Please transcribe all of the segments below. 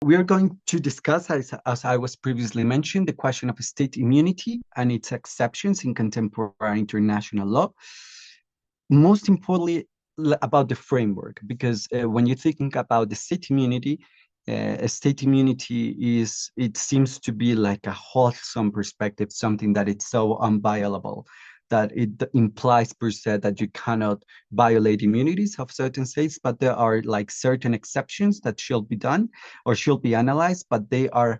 We are going to discuss, as I was previously mentioned, the question of state immunity and its exceptions in contemporary international law. Most importantly, about the framework, because when you're thinking about the state immunity, state immunity it seems to be like a wholesome perspective, something that it's so unviolable that it implies per se that you cannot violate immunities of certain states, but there are like certain exceptions that should be done or should be analyzed, but they are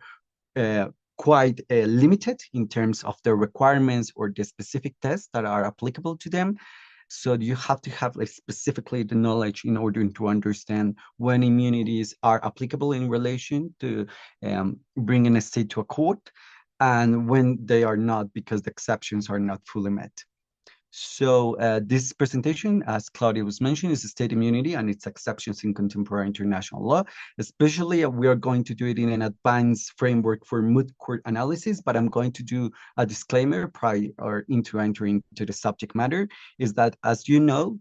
quite limited in terms of the requirements or the specific tests that are applicable to them. So you have to have like specifically the knowledge in order to understand when immunities are applicable in relation to bringing a state to a court and when they are not, because the exceptions are not fully met. So this presentation, as Claudia was mentioning, is state immunity and its exceptions in contemporary international law. Especially, we are going to do it in an advanced framework for moot court analysis, but I'm going to do a disclaimer prior to entering into the subject matter, is that, as you know,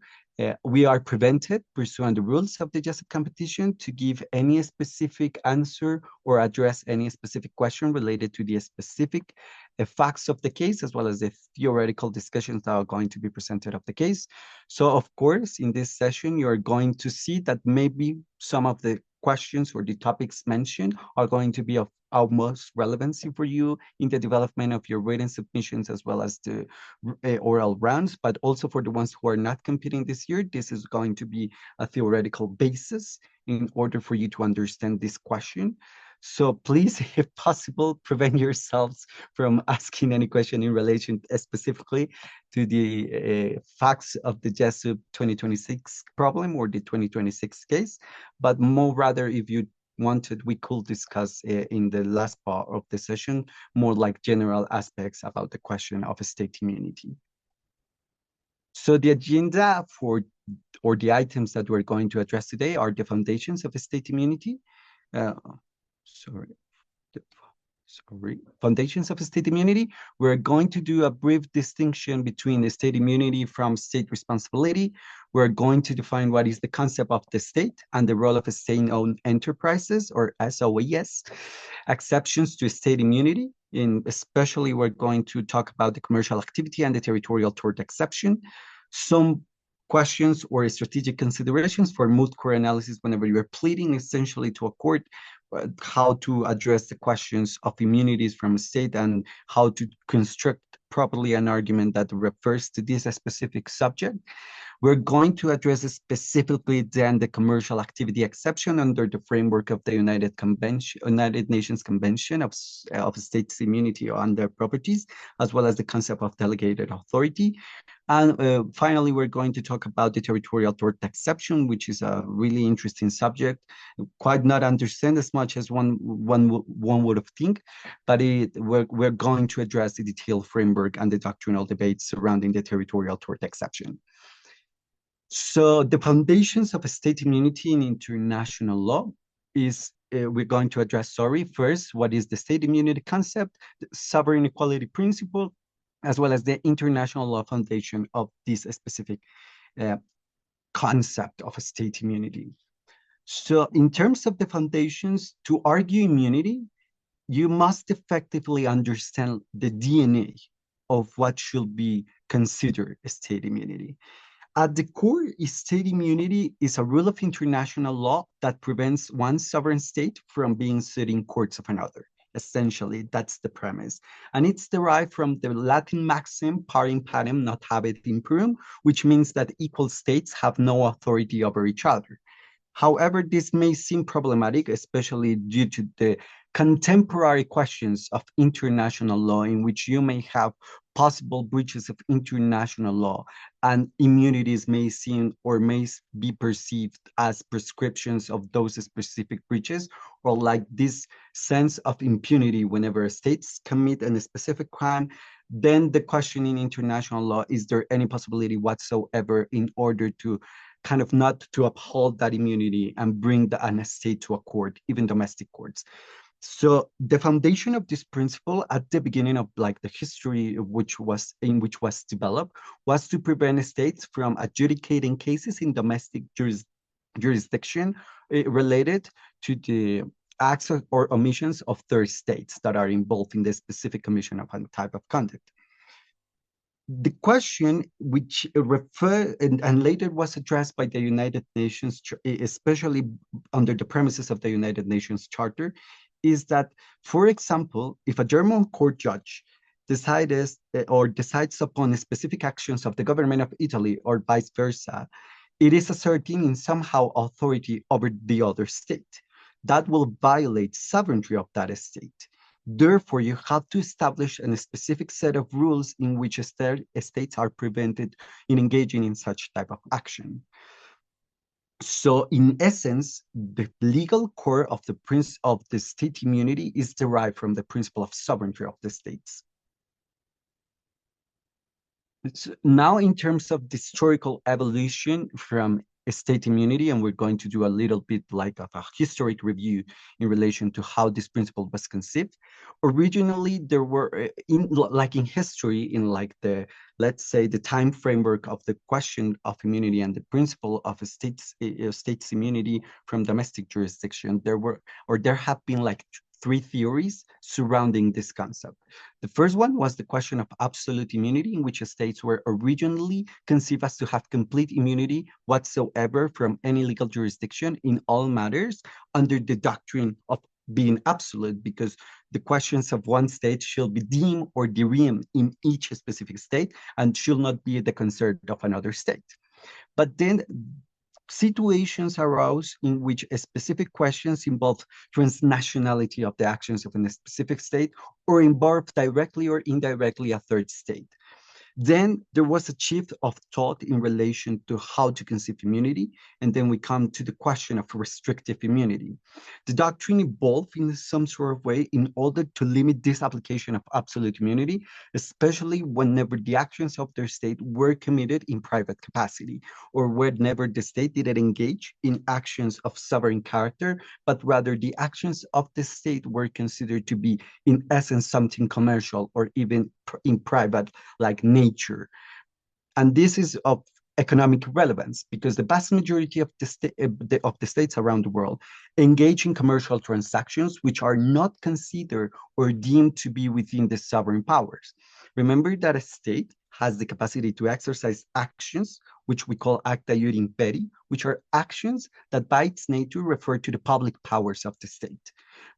we are prevented, pursuant the rules of the Jessup competition, to give any specific answer or address any specific question related to the specific facts of the case, as well as the theoretical discussions that are going to be presented of the case. So, of course, in this session, you are going to see that maybe some of the questions or the topics mentioned are going to be of utmost relevancy for you in the development of your written submissions, as well as the oral rounds, but also for the ones who are not competing this year, this is going to be a theoretical basis in order for you to understand this question. So please, if possible, prevent yourselves from asking any question in relation specifically to the facts of the Jessup 2026 problem or the 2026 case, but more rather, if you wanted, we could discuss in the last part of the session more like general aspects about the question of state immunity. So the agenda for, or the items that we're going to address today are the foundations of state immunity. Foundations of state immunity. We're going to do a brief distinction between the state immunity from state responsibility. We're going to define what is the concept of the state and the role of state-owned enterprises, or SOEs, exceptions to state immunity. Especially, we're going to talk about the commercial activity and the territorial tort exception. Some questions or strategic considerations for moot court analysis whenever you are pleading essentially to a court, how to address the questions of immunities from a state and how to construct properly an argument that refers to this specific subject. We're going to address specifically then the commercial activity exception under the framework of the United Nations Convention of States' Immunity on their properties, as well as the concept of delegated authority. And finally, we're going to talk about the territorial tort exception, which is a really interesting subject, quite not understand as much as one would think, but we're going to address the detailed framework and the doctrinal debates surrounding the territorial tort exception. So the foundations of state immunity in international law is, we're going to address, first, what is the state immunity concept, the sovereign equality principle, as well as the international law foundation of this specific concept of a state immunity. So in terms of the foundations, to argue immunity, you must effectively understand the DNA of what should be considered a state immunity. At the core, state immunity is a rule of international law that prevents one sovereign state from being sued in courts of another. Essentially, that's the premise. And it's derived from the Latin maxim, parem parem not habet imperum, which means that equal states have no authority over each other. However, this may seem problematic, especially due to the contemporary questions of international law, in which you may have possible breaches of international law, and immunities may seem or may be perceived as prescriptions of those specific breaches, or like this sense of impunity whenever states commit a specific crime. Then the question in international law, is there any possibility whatsoever in order to kind of not to uphold that immunity and bring an state to a court, even domestic courts? So the foundation of this principle at the beginning of like the history in which was developed was to prevent states from adjudicating cases in domestic jurisdiction related to the acts or omissions of third states that are involved in the specific commission of a type of conduct. The question, which and later was addressed by the United Nations, especially under the premises of the United Nations Charter, is that, for example, if a German court judge decides upon specific actions of the government of Italy or vice versa, it is asserting in somehow authority over the other state. That will violate sovereignty of that state. Therefore, you have to establish a specific set of rules in which states are prevented in engaging in such type of action. So in essence, the legal core of the state immunity is derived from the principle of sovereignty of the states. So now, in terms of the historical evolution from state immunity, and we're going to do a little bit like of a historic review in relation to how this principle was conceived. Originally, there were in history, in like the, let's say, the time framework of the question of immunity and the principle of a state's immunity from domestic jurisdiction, there have been like three theories surrounding this concept. The first one was the question of absolute immunity, in which states were originally conceived as to have complete immunity whatsoever from any legal jurisdiction in all matters under the doctrine of being absolute, because the questions of one state shall be deemed or deemed in each specific state and should not be the concern of another state. But then situations arose in which specific questions involve transnationality of the actions of a specific state or involve directly or indirectly a third state. Then there was a shift of thought in relation to how to conceive immunity, and then we come to the question of restrictive immunity. The doctrine evolved in some sort of way in order to limit this application of absolute immunity, especially whenever the actions of their state were committed in private capacity, or whenever the state didn't engage in actions of sovereign character, but rather the actions of the state were considered to be, in essence, something commercial or even in private, like nature. And this is of economic relevance because the vast majority of the states around the world engage in commercial transactions which are not considered or deemed to be within the sovereign powers. Remember that a state has the capacity to exercise actions which we call acta iure imperi, which are actions that by its nature refer to the public powers of the state.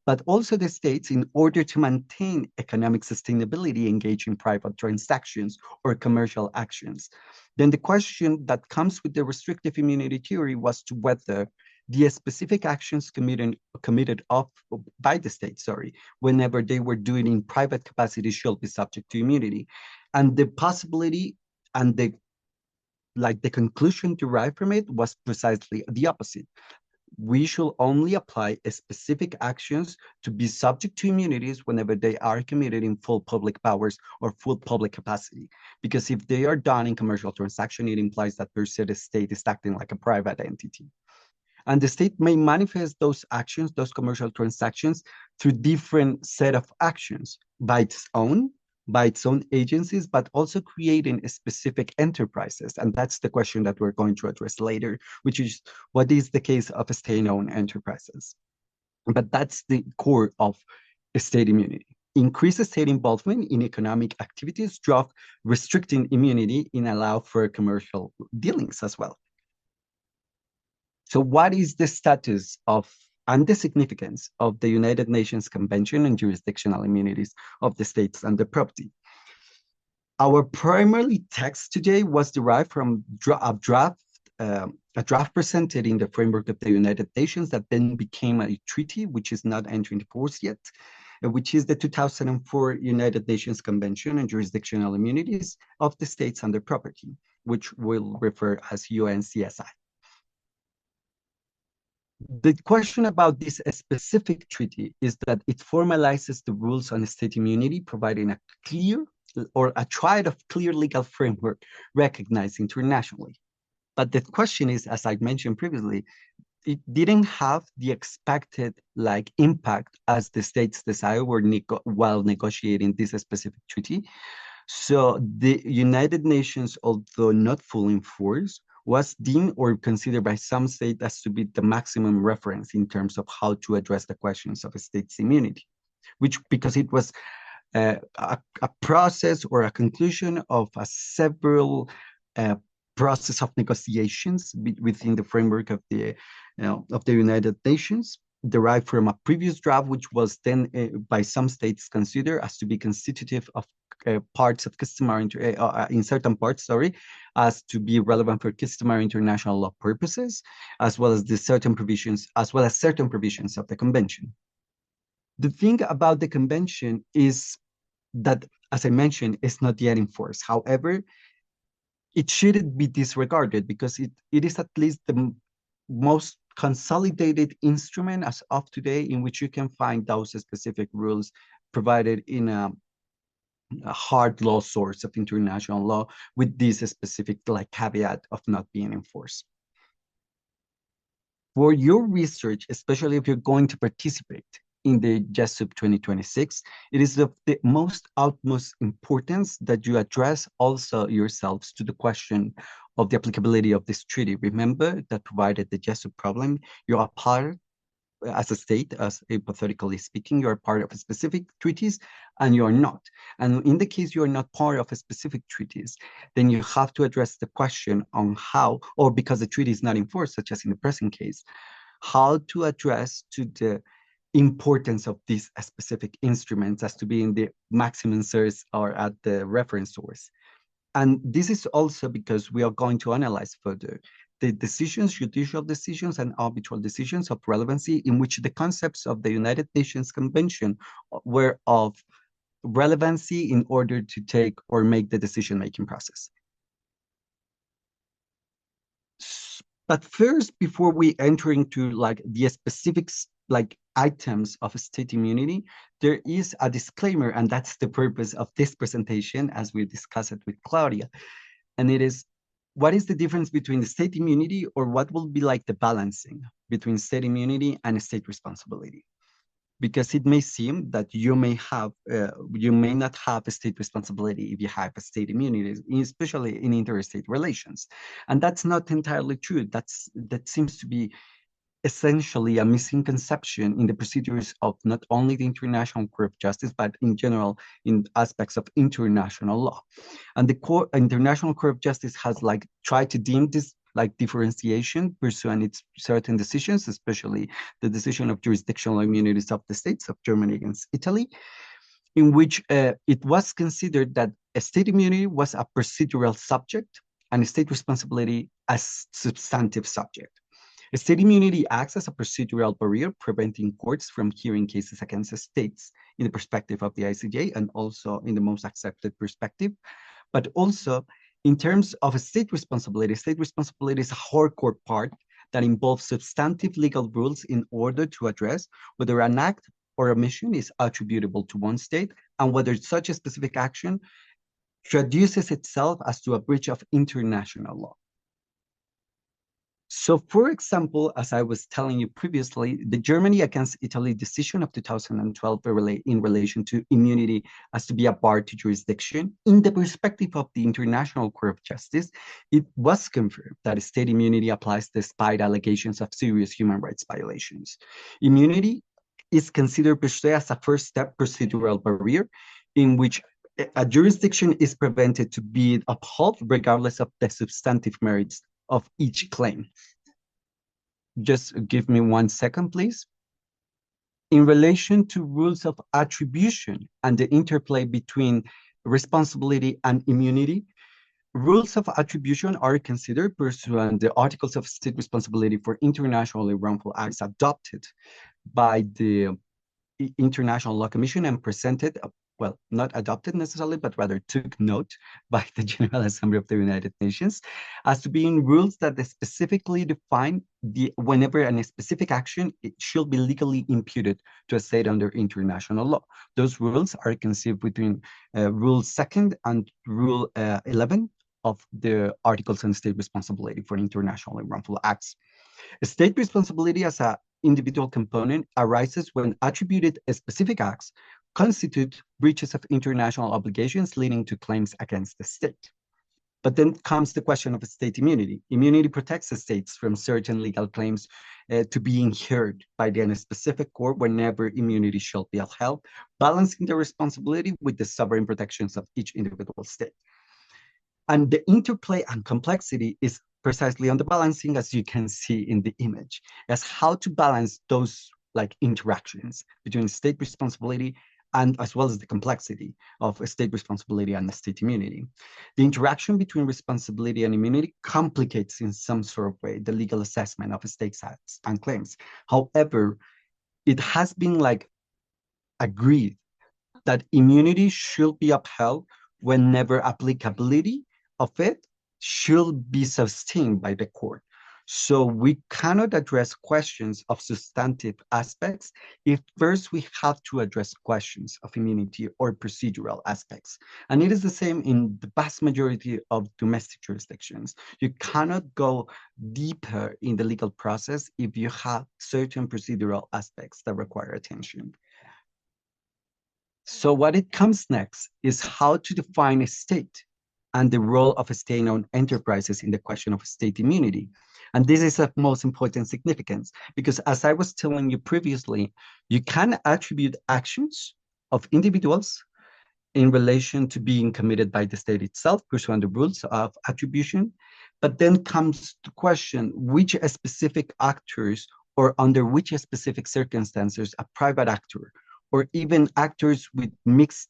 But also the states, in order to maintain economic sustainability, engage in private transactions or commercial actions. Then the question that comes with the restrictive immunity theory was to whether the specific actions committed by the state, whenever they were doing in private capacity shall be subject to immunity. And the possibility and the conclusion derived from it was precisely the opposite. We should only apply specific actions to be subject to immunities whenever they are committed in full public powers or full public capacity. Because if they are done in commercial transaction, it implies that per se the state is acting like a private entity. And the state may manifest those actions, those commercial transactions, through different set of actions by its own agencies, but also creating specific enterprises. And that's the question that we're going to address later, which is what is the case of state-owned enterprises. But that's the core of state immunity. Increased state involvement in economic activities drove restricting immunity and allow for commercial dealings as well. So what is the status of and the significance of the United Nations Convention on Jurisdictional Immunities of the States and the Property? Our primary text today was derived from a draft presented in the framework of the United Nations that then became a treaty, which is not entering into force yet, which is the 2004 United Nations Convention on Jurisdictional Immunities of the States and their Property, which we'll refer as UNCSI. The question about this specific treaty is that it formalizes the rules on state immunity, providing a clear or a triad of clear legal framework recognized internationally. But the question is, as I mentioned previously, it didn't have the expected impact as the states desired while negotiating this specific treaty. So the United Nations, although not fully in force, was deemed or considered by some states as to be the maximum reference in terms of how to address the questions of a state's immunity, which because it was a process or a conclusion of a several process of negotiations within the framework of the United Nations, derived from a previous draft, which was then by some states considered as to be constitutive of parts of customary in certain parts, sorry, as to be relevant for customary international law purposes, as well as certain provisions of the convention. The thing about the convention is that, as I mentioned, is not yet in force. However, it shouldn't be disregarded because it is at least the most consolidated instrument as of today in which you can find those specific rules provided in a hard law source of international law with this specific caveat of not being enforced. For your research, especially if you're going to participate in the Jessup 2026, it is of the utmost importance that you address also yourselves to the question of the applicability of this treaty. Remember that provided the Jessup problem, you are part, as a state, as hypothetically speaking, you're part of a specific treaties and you're not. And in the case you're not part of a specific treaties, then you have to address the question on how, or because the treaty is not enforced, such as in the present case, how to address to the importance of these specific instruments as to be in the maximum source or at the reference source. And this is also because we are going to analyze further the decisions, judicial decisions and arbitral decisions of relevancy in which the concepts of the United Nations Convention were of relevancy in order to take or make the decision-making process. But first, before we enter into the specifics, items of state immunity, there is a disclaimer, and that's the purpose of this presentation as we discuss it with Claudia. And it is, what is the difference between the state immunity, or what will be the balancing between state immunity and state responsibility? Because it may seem that you may not have a state responsibility if you have a state immunity, especially in interstate relations. And that's not entirely true. That seems to be essentially a misconception in the procedures of not only the International Court of Justice, but in general in aspects of international law. And the International Court of Justice has tried to deem this differentiation pursuant its certain decisions, especially the decision of jurisdictional immunities of the states of Germany against Italy, in which it was considered that a state immunity was a procedural subject and a state responsibility as substantive subject. State immunity acts as a procedural barrier, preventing courts from hearing cases against the states in the perspective of the ICJ and also in the most accepted perspective. But also, in terms of a state responsibility is a hardcore part that involves substantive legal rules in order to address whether an act or omission is attributable to one state and whether such a specific action traduces itself as to a breach of international law. So, for example, as I was telling you previously, the Germany against Italy decision of 2012 in relation to immunity as to be a bar to jurisdiction, in the perspective of the International Court of Justice, it was confirmed that state immunity applies despite allegations of serious human rights violations. Immunity is considered per se as a first step procedural barrier in which a jurisdiction is prevented to be upheld regardless of the substantive merits of each claim. Just give me 1 second, please. In relation to rules of attribution and the interplay between responsibility and immunity, rules of attribution are considered pursuant the articles of state responsibility for internationally wrongful acts adopted by the International Law Commission and presented, well, not adopted necessarily, but rather took note by the General Assembly of the United Nations as to being rules that specifically define whenever a specific action, it should be legally imputed to a state under international law. Those rules are conceived between Rule 2nd and Rule 11 of the Articles on State Responsibility for Internationally Wrongful Acts. State responsibility as an individual component arises when attributed specific acts constitute breaches of international obligations leading to claims against the state. But then comes the question of state immunity. Immunity protects the states from certain legal claims to being heard by the specific court whenever immunity shall be upheld, balancing the responsibility with the sovereign protections of each individual state. And the interplay and complexity is precisely on the balancing, as you can see in the image, as how to balance those like interactions between state responsibility and as well as the complexity of state responsibility and state immunity. The interaction between responsibility and immunity complicates in some sort of way the legal assessment of state acts and claims. However, it has been like agreed that immunity should be upheld whenever applicability of it should be sustained by the court. So we cannot address questions of substantive aspects if first we have to address questions of immunity or procedural aspects. And it is the same in the vast majority of domestic jurisdictions. You cannot go deeper in the legal process if you have certain procedural aspects that require attention. So what it comes next is how to define a state and the role of state-owned enterprises in the question of state immunity. And this is of most important significance because as I was telling you previously, you can attribute actions of individuals in relation to being committed by the state itself, pursuant the rules of attribution. But then comes the question, which specific actors or under which specific circumstances a private actor or even actors with mixed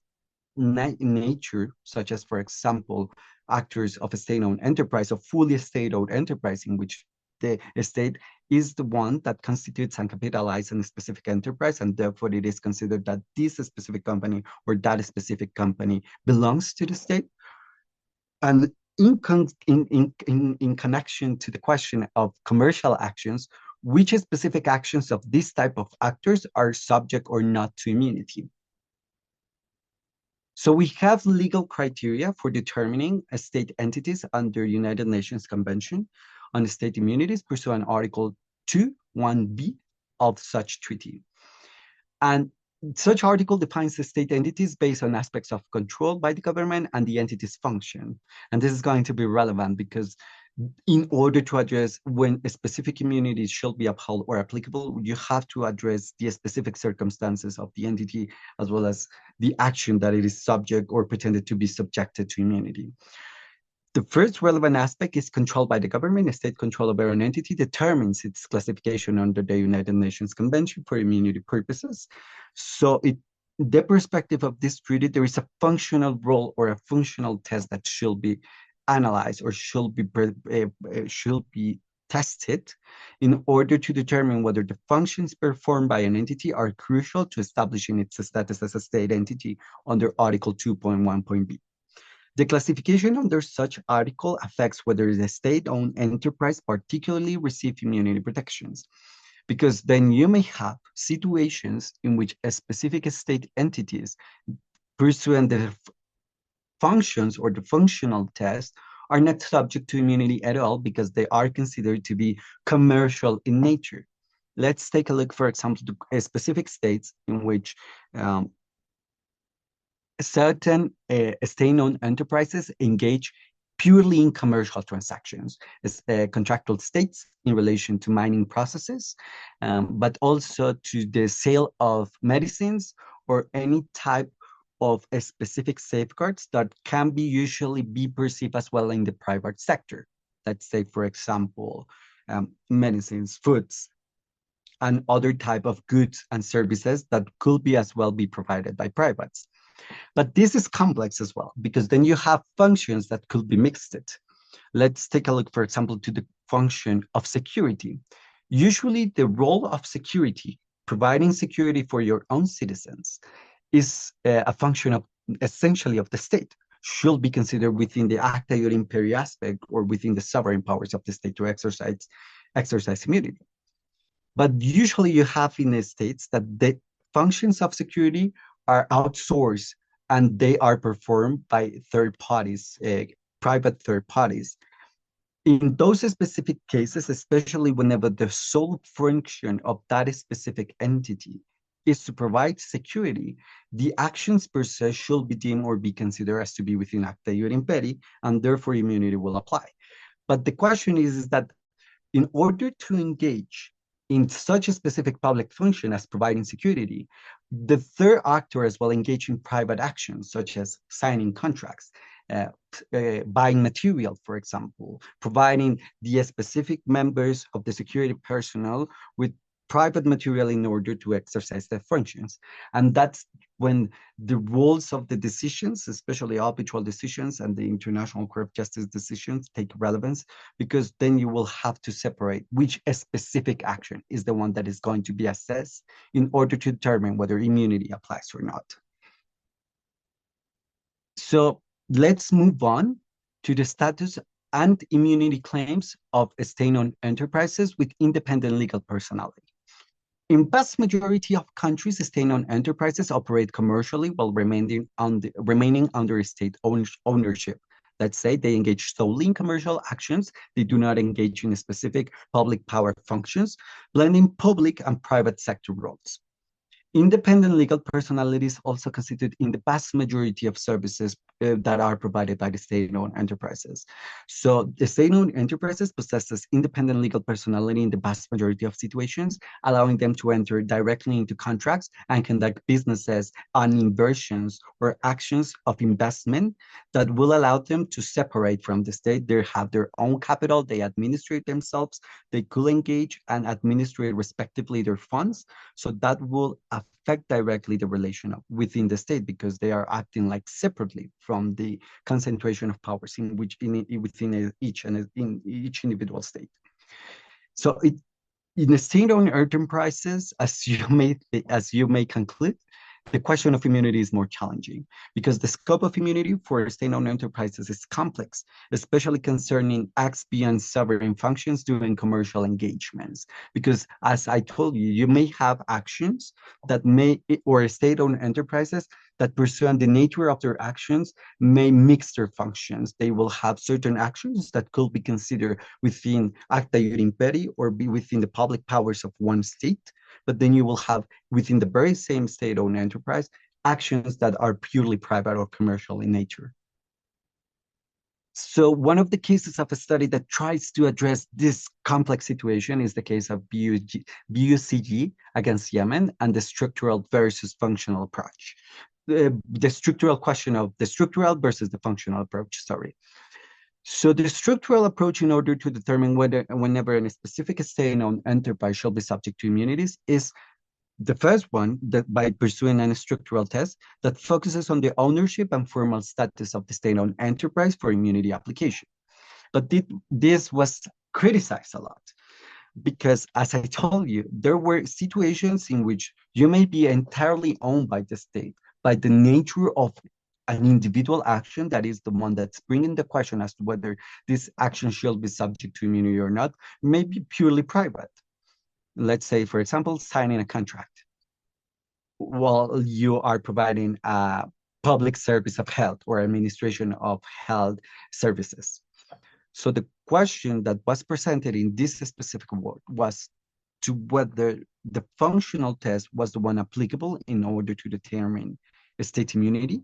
nature, such as, for example, actors of a state-owned enterprise, a fully state-owned enterprise in which the state is the one that constitutes and capitalizes a specific enterprise, and therefore it is considered that this specific company or that specific company belongs to the state. And in connection to the question of commercial actions, which specific actions of this type of actors are subject or not to immunity. So we have legal criteria for determining state entities under United Nations Convention on State Immunities pursuant Article 2(1)(b) of such treaty. And such article defines the state entities based on aspects of control by the government and the entity's function. And this is going to be relevant because in order to address when a specific immunity shall be upheld or applicable, you have to address the specific circumstances of the entity as well as the action that it is subject or pretended to be subjected to immunity. The first relevant aspect is control by the government. A state control over an entity determines its classification under the United Nations Convention for immunity purposes. So the perspective of this treaty, there is a functional role or a functional test that should be analyzed or should be tested in order to determine whether the functions performed by an entity are crucial to establishing its status as a state entity under Article 2(1)(b). The classification under such article affects whether the state-owned enterprise particularly receive immunity protections, because then you may have situations in which a specific state entities pursuant the functions or the functional test are not subject to immunity at all because they are considered to be commercial in nature. Let's take a look, for example, to specific states in which certain state-owned enterprises engage purely in commercial transactions, as contractual states in relation to mining processes, but also to the sale of medicines or any type of specific safeguards that can be usually be perceived as well in the private sector. Let's say, for example, medicines, foods, and other type of goods and services that could be as well be provided by privates. But this is complex as well, because then you have functions that could be mixed. Let's take a look, for example, to the function of security. Usually the role of security, providing security for your own citizens, is a function of essentially of the state, should be considered within the acta iure imperii aspect or within the sovereign powers of the state to exercise immunity. But usually you have in the states that the functions of security are outsourced and they are performed by third parties, private third parties. In those specific cases, especially whenever the sole function of that specific entity is to provide security, the actions per se should be deemed or be considered as to be within acta iure imperi, and therefore immunity will apply. But the question is that in order to engage in such a specific public function as providing security, the third actor as well engage in private actions, such as signing contracts, uh, buying material, for example, providing the specific members of the security personnel with private material in order to exercise their functions. And that's when the rules of the decisions, especially arbitral decisions and the International Court of Justice decisions, take relevance, because then you will have to separate which specific action is the one that is going to be assessed in order to determine whether immunity applies or not. So let's move on to the status and immunity claims of state-owned enterprises with independent legal personality. In vast majority of countries, state-owned enterprises operate commercially while remaining under state ownership. Let's say they engage solely in commercial actions. They do not engage in specific public power functions, blending public and private sector roles. Independent legal personalities also constitute in the vast majority of services that are provided by the state-owned enterprises. So the state-owned enterprises possesses independent legal personality in the vast majority of situations, allowing them to enter directly into contracts and conduct businesses and inversions or actions of investment that will allow them to separate from the state. They have their own capital, they administrate themselves, they could engage and administrate respectively their funds. So that will affect directly the relation within the state, because they are acting like separately from the concentration of powers within each individual state. So in the state-owned enterprises, as you may conclude, the question of immunity is more challenging, because the scope of immunity for state-owned enterprises is complex, especially concerning acts beyond sovereign functions during commercial engagements. Because as I told you, you may have actions that or state-owned enterprises that pursuant the nature of their actions may mix their functions. They will have certain actions that could be considered within acta iure imperi or be within the public powers of one state, but then you will have within the very same state-owned enterprise actions that are purely private or commercial in nature. So one of the cases of a study that tries to address this complex situation is the case of BUCG against Yemen and the structural versus functional approach. The structural question of the structural versus the functional approach, sorry. So the structural approach in order to determine whenever a specific state-owned enterprise shall be subject to immunities is the first one, that by pursuing a structural test that focuses on the ownership and formal status of the state-owned enterprise for immunity application. But this was criticized a lot, because as I told you, there were situations in which you may be entirely owned by the state, by the nature of an individual action, that is the one that's bringing the question as to whether this action shall be subject to immunity or not, may be purely private. Let's say, for example, signing a contract while you are providing a public service of health or administration of health services. So the question that was presented in this specific award was to whether the functional test was the one applicable in order to determine state immunity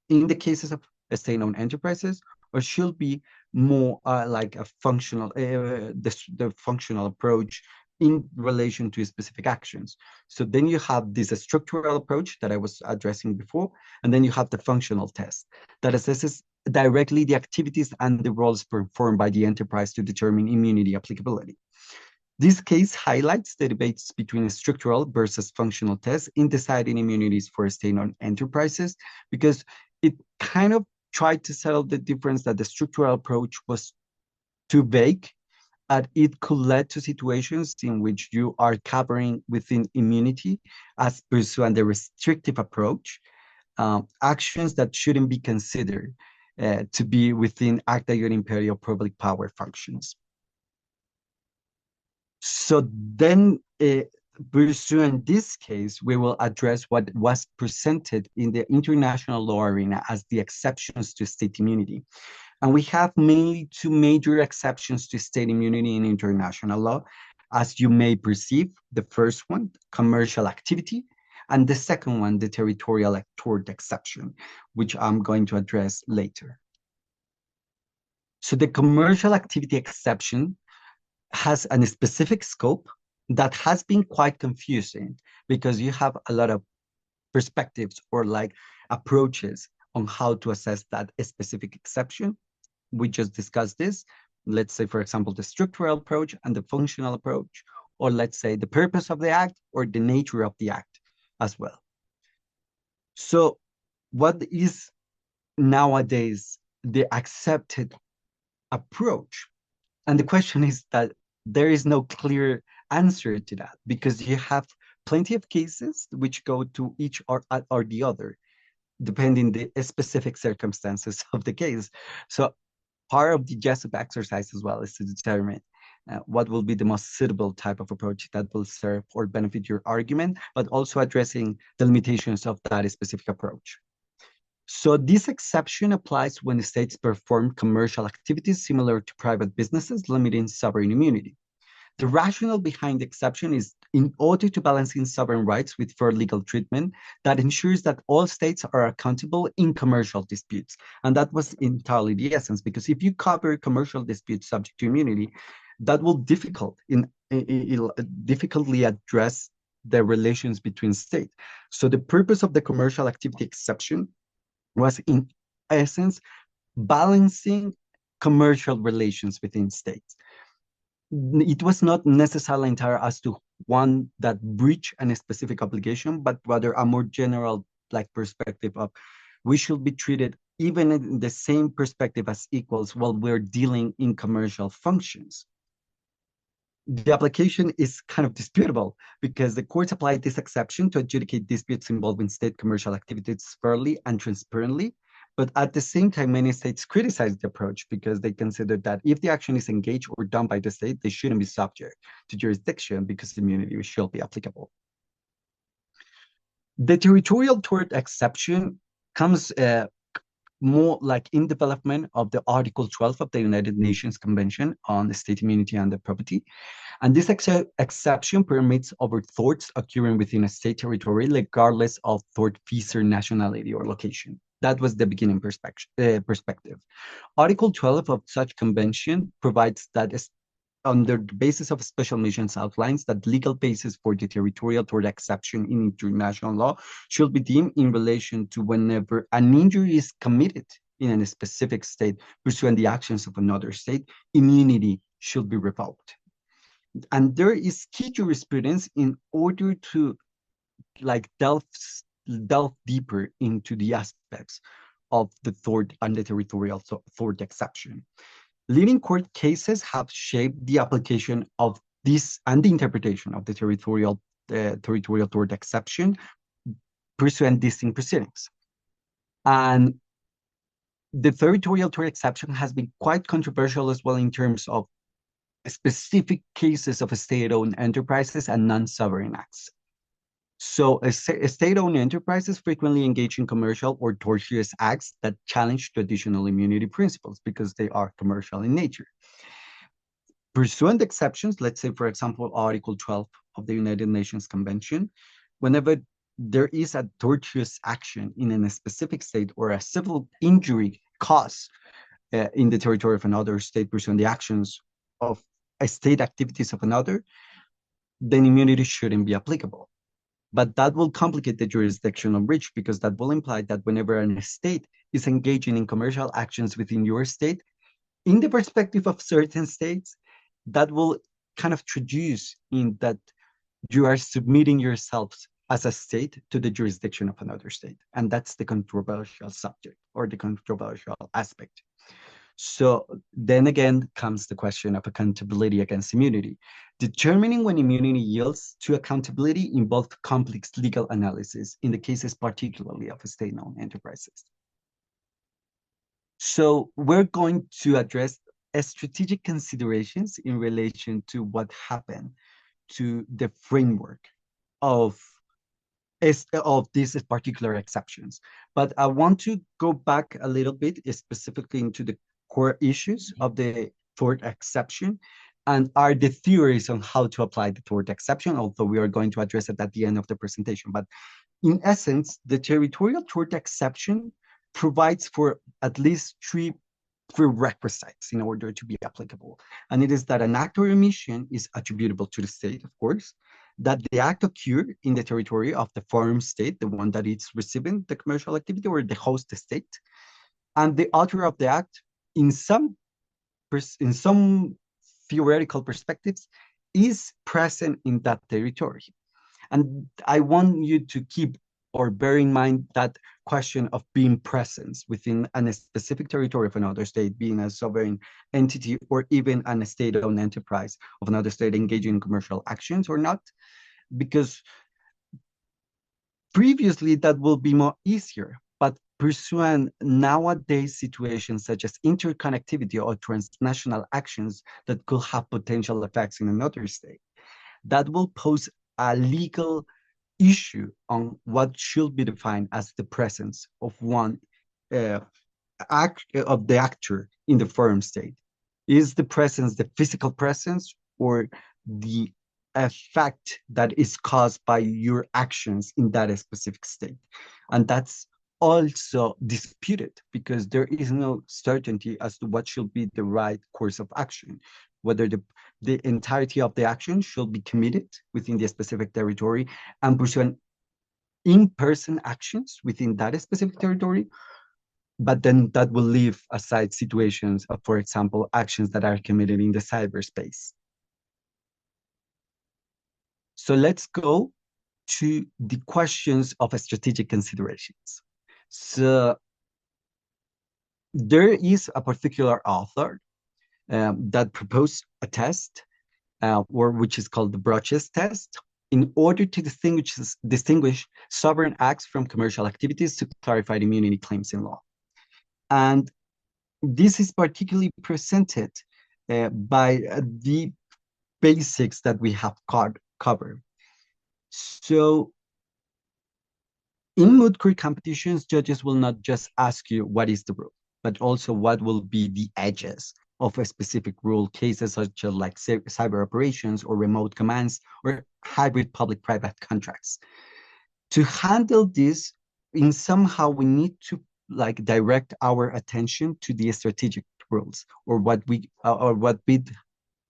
in the cases of state-owned enterprises, or should be more like a functional, the functional approach in relation to specific actions. So then you have this structural approach that I was addressing before, and then you have the functional test that assesses directly the activities and the roles performed by the enterprise to determine immunity applicability. This case highlights the debates between structural versus functional tests in deciding immunities for state-owned enterprises, because it kind of tried to settle the difference that the structural approach was too vague, and it could lead to situations in which you are covering within immunity as pursuing the restrictive approach, actions that shouldn't be considered to be within acta iure imperi public power functions. So then, pursuing this case, we will address what was presented in the international law arena as the exceptions to state immunity. And we have mainly two major exceptions to state immunity in international law. As you may perceive, the first one, commercial activity, and the second one, the territorial tort exception, which I'm going to address later. So the commercial activity exception has a specific scope that has been quite confusing because you have a lot of perspectives or like approaches on how to assess that specific exception. We just discussed this. Let's say, for example, the structural approach and the functional approach, or let's say the purpose of the act or the nature of the act as well. So what is nowadays the accepted approach? And the question is that there is no clear answer to that because you have plenty of cases which go to each or the other, depending the specific circumstances of the case. So part of the Jessup exercise as well is to determine what will be the most suitable type of approach that will serve or benefit your argument, but also addressing the limitations of that specific approach. So this exception applies when the states perform commercial activities similar to private businesses, limiting sovereign immunity. The rationale behind the exception is in order to balancing sovereign rights with fair legal treatment that ensures that all states are accountable in commercial disputes. And that was entirely the essence, because if you cover commercial disputes subject to immunity, that will difficultly address the relations between states. So the purpose of the commercial activity exception was in essence balancing commercial relations within states. It was not necessarily entire as to one that breach a specific obligation, but rather a more general like perspective of we should be treated even in the same perspective as equals while we're dealing in commercial functions. The application is kind of disputable because the courts applied this exception to adjudicate disputes involving state commercial activities fairly and transparently. But at the same time, many states criticize the approach because they consider that if the action is engaged or done by the state, they shouldn't be subject to jurisdiction because immunity should be applicable. The territorial tort exception comes more like in development of the Article 12 of the United Nations Convention on the State Immunity and the Property. And this exception permits over torts occurring within a state territory, regardless of tortfeasor nationality or location. That was the beginning perspective. Article 12 of such convention provides that under the basis of special missions outlines that legal basis for the territorial tort exception in international law should be deemed in relation to whenever an injury is committed in a specific state pursuant the actions of another state, immunity should be revoked. And there is key jurisprudence in order to like delve deeper into the aspects of the tort and the territorial tort exception. Leading court cases have shaped the application of this and the interpretation of the territorial tort exception pursuant distinct proceedings. And the territorial tort exception has been quite controversial as well in terms of specific cases of state-owned enterprises and non-sovereign acts. So state-owned enterprises frequently engage in commercial or tortious acts that challenge traditional immunity principles because they are commercial in nature. Pursuant exceptions, let's say, for example, Article 12 of the United Nations Convention, whenever there is a tortious action in a specific state or a civil injury caused in the territory of another state pursuant the actions of a state activities of another, then immunity shouldn't be applicable. But that will complicate the jurisdictional breach because that will imply that whenever a state is engaging in commercial actions within your state, in the perspective of certain states, that will kind of traduce in that you are submitting yourselves as a state to the jurisdiction of another state. And that's the controversial subject or the controversial aspect. So then again comes the question of accountability against immunity. Determining when immunity yields to accountability involves complex legal analysis in the cases particularly of state-owned enterprises. So we're going to address strategic considerations in relation to what happened to the framework of these particular exceptions. But I want to go back a little bit specifically into the core issues of the tort exception and are the theories on how to apply the tort exception, although we are going to address it at the end of the presentation. But In essence, the territorial tort exception provides for at least three prerequisites in order to be applicable. And it is that an act or omission is attributable to the state, of course, that the act occurred in the territory of the forum state, the one that is receiving the commercial activity, or the host state, and the author of the act, in some theoretical perspectives, is present in that territory. And I want you to keep or bear in mind that question of being present within a specific territory of another state, being a sovereign entity, or even a state-owned enterprise of another state engaging in commercial actions or not, because previously that will be more easier. But pursuing nowadays situations such as interconnectivity or transnational actions that could have potential effects in another state, that will pose a legal issue on what should be defined as the presence of one of the actor in the foreign state. Is the presence the physical presence, or the effect that is caused by your actions in that specific state? And that's also disputed because there is no certainty as to what should be the right course of action, whether the entirety of the action should be committed within the specific territory and pursuing in-person actions within that specific territory, but then that will leave aside situations of, for example, actions that are committed in the cyberspace. So let's go to the questions of strategic considerations. So there is a particular author that proposed a test, which is called the Broches test, in order to distinguish sovereign acts from commercial activities to clarify the immunity claims in law. And this is particularly presented by the basics that we have covered. So in moot court competitions, judges will not just ask you what is the rule, but also what will be the edges of a specific rule, cases such as like cyber operations or remote commands or hybrid public-private contracts. To handle this, in somehow we need to like direct our attention to the strategic rules, or what we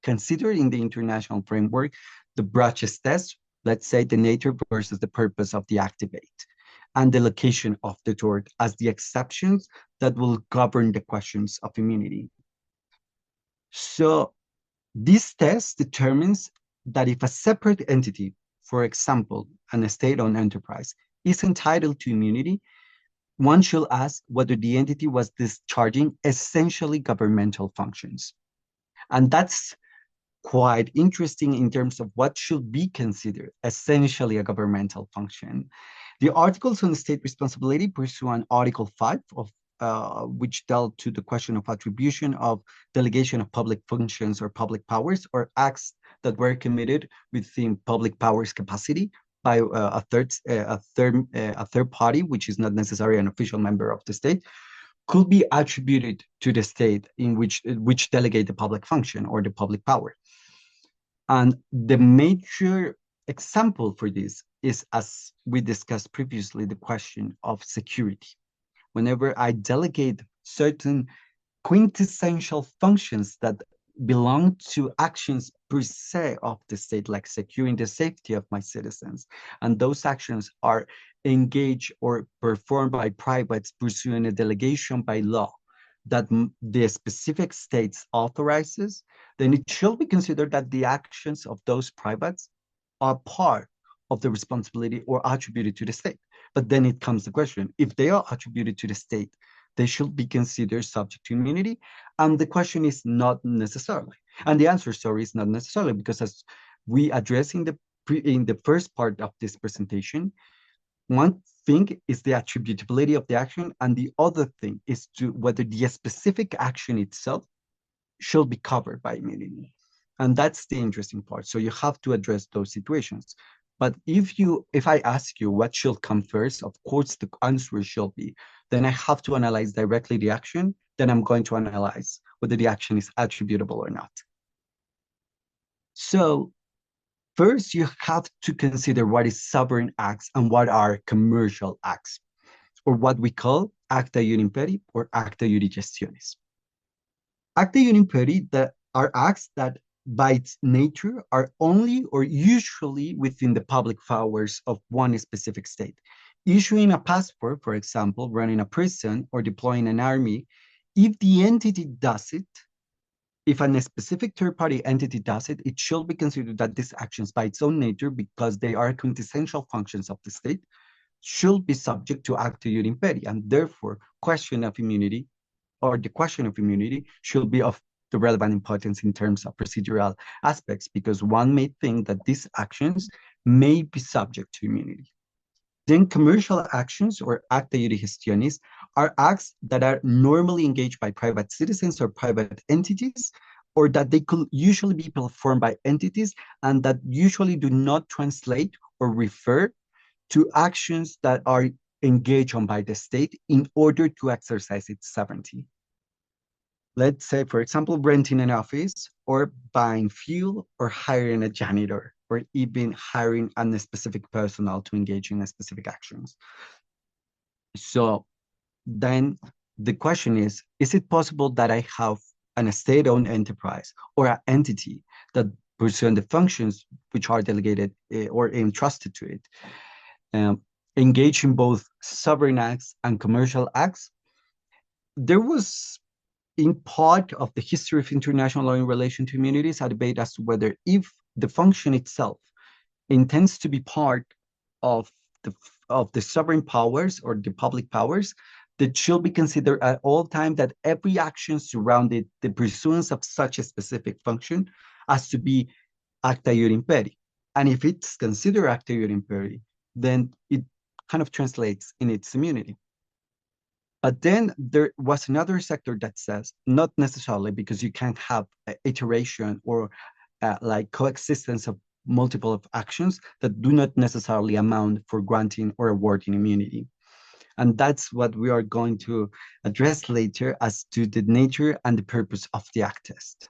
consider in the international framework, the Broches test, let's say the nature versus the purpose of the activate, and the location of the tort as the exceptions that will govern the questions of immunity. So this test determines that if a separate entity, for example, an state-owned enterprise, is entitled to immunity, one should ask whether the entity was discharging essentially governmental functions. And that's quite interesting in terms of what should be considered essentially a governmental function. The articles on state responsibility pursuant Article 5 of which dealt to the question of attribution of delegation of public functions or public powers, or acts that were committed within public powers capacity by a third party, which is not necessarily an official member of the state, could be attributed to the state in which delegate the public function or the public power. And the major example for this is, as we discussed previously, the question of security. Whenever I delegate certain quintessential functions that belong to actions per se of the state, like securing the safety of my citizens, and those actions are engaged or performed by privates pursuing a delegation by law that the specific states authorizes, then it should be considered that the actions of those privates are part of the responsibility or attributed to the state. But then it comes the question, if they are attributed to the state, they should be considered subject to immunity. And the question is not necessarily. And the answer, sorry, is not necessarily, because as we address in the first part of this presentation, one thing is the attributability of the action, and the other thing is to whether the specific action itself should be covered by immunity. And that's the interesting part. So you have to address those situations. But if I ask you what should come first, of course, the answer should be, then I have to analyze directly the action. Then I'm going to analyze whether the action is attributable or not. So First, you have to consider what is sovereign acts and what are commercial acts, or what we call acta iure imperi or acta iure gestionis. Acta iure imperi that are acts that by its nature are only or usually within the public powers of one specific state. Issuing a passport, for example, running a prison or deploying an army, if the entity does it, if a specific third-party entity does it, it should be considered that these actions by its own nature, because they are quintessential functions of the state, should be subject to acta iure imperi, and therefore question of immunity, or the question of immunity, should be of the relevant importance in terms of procedural aspects, because one may think that these actions may be subject to immunity. Then commercial actions, or acta iure gestionis, are acts that are normally engaged by private citizens or private entities, or that they could usually be performed by entities, and that usually do not translate or refer to actions that are engaged on by the state in order to exercise its sovereignty. Let's say, for example, renting an office, or buying fuel, or hiring a janitor, or even hiring a specific personnel to engage in specific actions. So then the question is it possible that I have a state-owned enterprise or an entity that pursuing the functions which are delegated or entrusted to it, engage in both sovereign acts and commercial acts? There was, in part of the history of international law in relation to immunities, a debate as to whether, if the function itself intends to be part of the sovereign powers or the public powers, that should be considered at all times that every action surrounding the pursuance of such a specific function has to be acta iure imperi. And if it's considered acta iure imperi, then it kind of translates in its immunity. But then there was another sector that says not necessarily, because you can't have iteration or like coexistence of multiple of actions that do not necessarily amount for granting or awarding immunity. And that's what we are going to address later as to the nature and the purpose of the act test.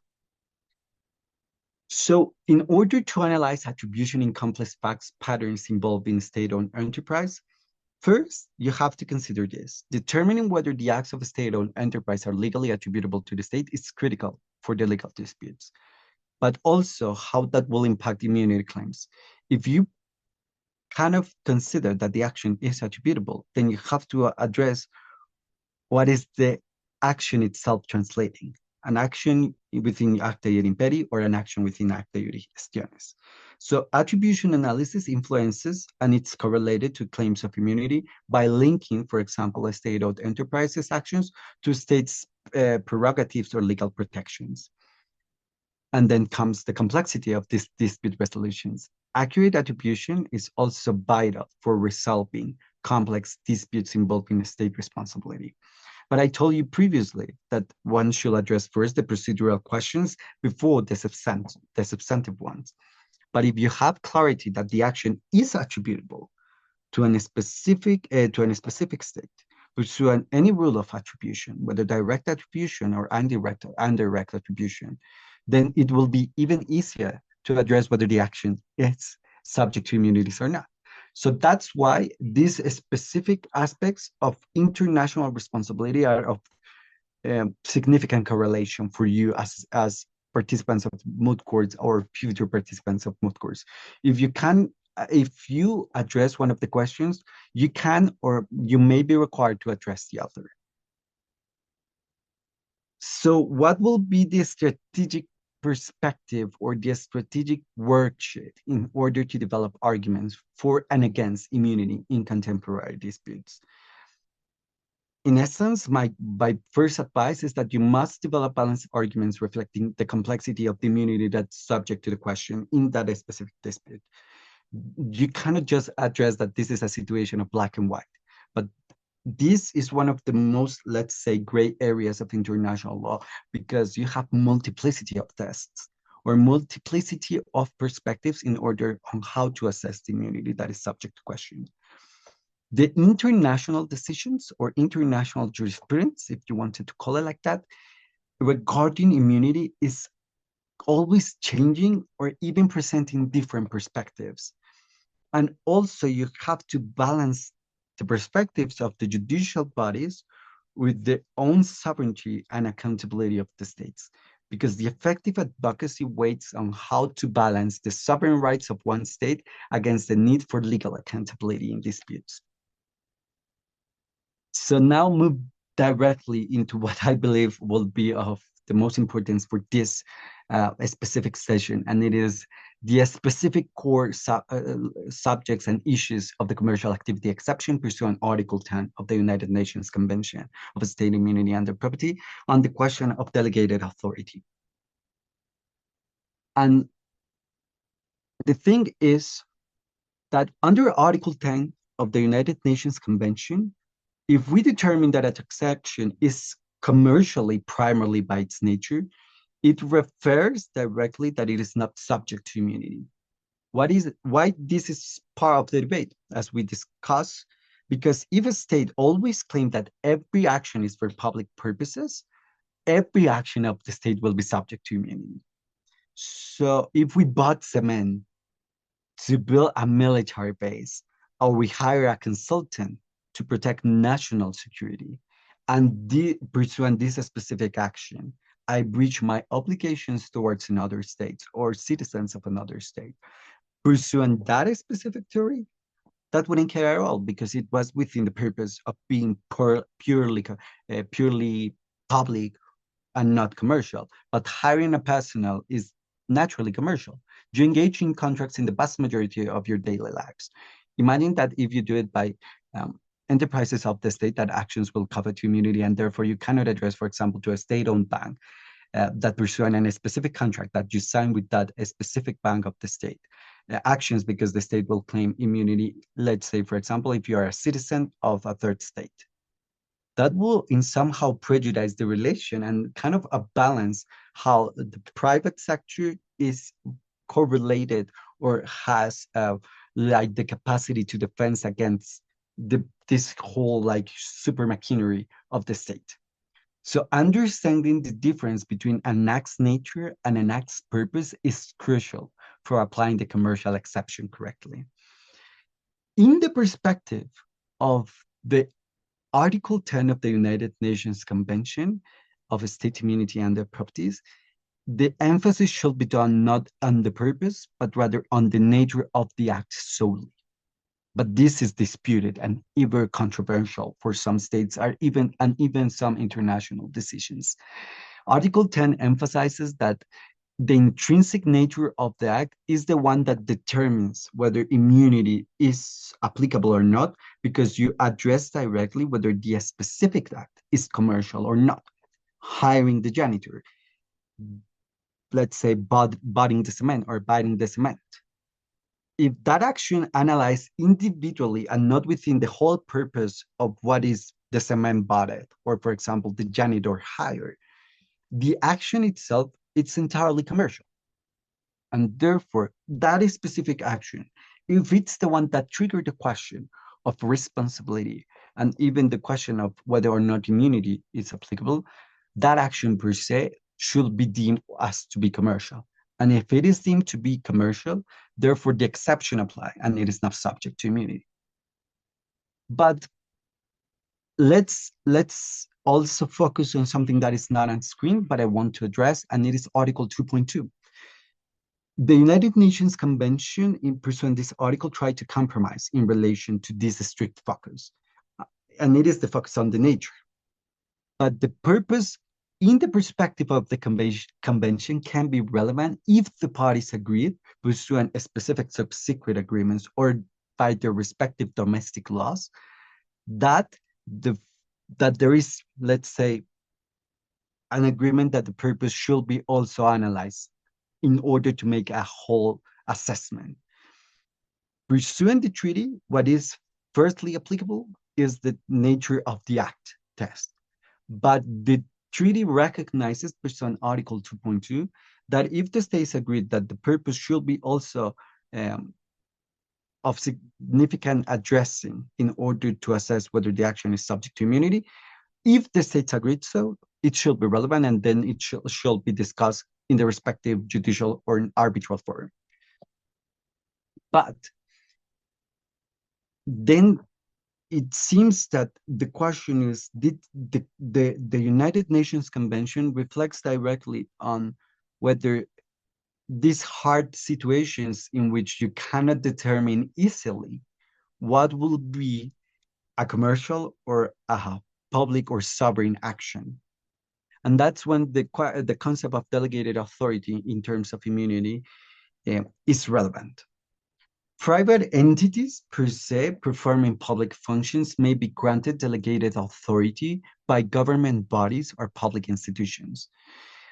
So in order to analyze attribution in complex facts patterns involving state-owned enterprise, first, you have to consider this. Determining whether the acts of a state-owned enterprise are legally attributable to the state is critical for the legal disputes, but also how that will impact immunity claims. If you kind of consider that the action is attributable, then you have to address what is the action itself translating, an action within acta iure imperi or an action within acta iure gestionis. So attribution analysis influences and it's correlated to claims of immunity by linking, for example, a state-owned enterprise's actions to states' prerogatives or legal protections. And then comes the complexity of these dispute resolutions. Accurate attribution is also vital for resolving complex disputes involving state responsibility. But I told you previously that one should address first the procedural questions before the substantive ones. But if you have clarity that the action is attributable to a specific state, pursuing any rule of attribution, whether direct attribution or indirect attribution, then it will be even easier to address whether the action is subject to immunities or not. So that's why these specific aspects of international responsibility are of significant correlation for you as participants of moot courts or future participants of moot courts. If you address one of the questions, you can or you may be required to address the other. So what will be the strategic perspective or the strategic worksheet in order to develop arguments for and against immunity in contemporary disputes? In essence, my first advice is that you must develop balanced arguments reflecting the complexity of the immunity that's subject to the question in that specific dispute. You cannot just address that this is a situation of black and white, but this is one of the most, let's say, gray areas of international law, because you have multiplicity of tests or multiplicity of perspectives in order on how to assess the immunity that is subject to question. The international decisions or international jurisprudence, if you wanted to call it like that, regarding immunity is always changing or even presenting different perspectives. And also you have to balance the perspectives of the judicial bodies with their own sovereignty and accountability of the states, because the effective advocacy waits on how to balance the sovereign rights of one state against the need for legal accountability in disputes. So now move directly into what I believe will be of the most importance for this specific session, and it is the specific core subjects and issues of the commercial activity exception pursuant Article 10 of the United Nations Convention of State Immunity and Property on the question of delegated authority. And the thing is that under Article 10 of the United Nations Convention, if we determine that an exception is commercially primarily by its nature, it refers directly that it is not subject to immunity. Why this is part of the debate, as we discuss, because if a state always claims that every action is for public purposes, every action of the state will be subject to immunity. So if we bought cement to build a military base, or we hire a consultant to protect national security, and pursuant this specific action, I breach my obligations towards another state or citizens of another state. Pursuant that specific theory, that wouldn't care at all, because it was within the purpose of being purely public and not commercial. But hiring a personnel is naturally commercial. You engage in contracts in the vast majority of your daily lives. Imagine that if you do it by enterprises of the state, that actions will cover to immunity, and therefore you cannot address, for example, to a state-owned bank that pursuing a specific contract that you sign with that specific bank of the state. Actions, because the state will claim immunity, let's say, for example, if you are a citizen of a third state. That will in somehow prejudice the relation and kind of a balance how the private sector is correlated or has like the capacity to defend against this whole like super machinery of the state. So understanding the difference between an act's nature and an act's purpose is crucial for applying the commercial exception correctly. In the perspective of the Article 10 of the United Nations Convention of State Immunity and Their Properties, the emphasis should be done not on the purpose, but rather on the nature of the act solely. But this is disputed and ever controversial for some states and even some international decisions. Article 10 emphasizes that the intrinsic nature of the act is the one that determines whether immunity is applicable or not, because you address directly whether the specific act is commercial or not. Hiring the janitor, let's say budding the cement or buying the cement. If that action analyzed individually and not within the whole purpose of what is the cement bought, or for example, the janitor hired, the action itself, it's entirely commercial. And therefore, that is specific action, if it's the one that triggered the question of responsibility and even the question of whether or not immunity is applicable, that action per se should be deemed as to be commercial. And if it is deemed to be commercial, therefore the exception applies and it is not subject to immunity. But let's also focus on something that is not on screen, but I want to address, and it is Article 2.2. The United Nations Convention, in pursuing this article, tried to compromise in relation to this strict focus, and it is the focus on the nature. But the purpose, in the perspective of the convention, can be relevant if the parties agreed, pursuant a specific subsequent agreements or by their respective domestic laws, that there is, let's say, an agreement that the purpose should be also analyzed in order to make a whole assessment. Pursuant the treaty, what is firstly applicable is the nature of the act test. But the treaty recognizes, pursuant Article 2.2, that if the states agreed that the purpose should be also of significant addressing in order to assess whether the action is subject to immunity, if the states agreed so, it should be relevant, and then it should be discussed in the respective judicial or arbitral forum. But then it seems that the question is, did the United Nations Convention reflects directly on whether these hard situations in which you cannot determine easily what will be a commercial or a public or sovereign action. And that's when the concept of delegated authority in terms of immunity is relevant. Private entities per se performing public functions may be granted delegated authority by government bodies or public institutions.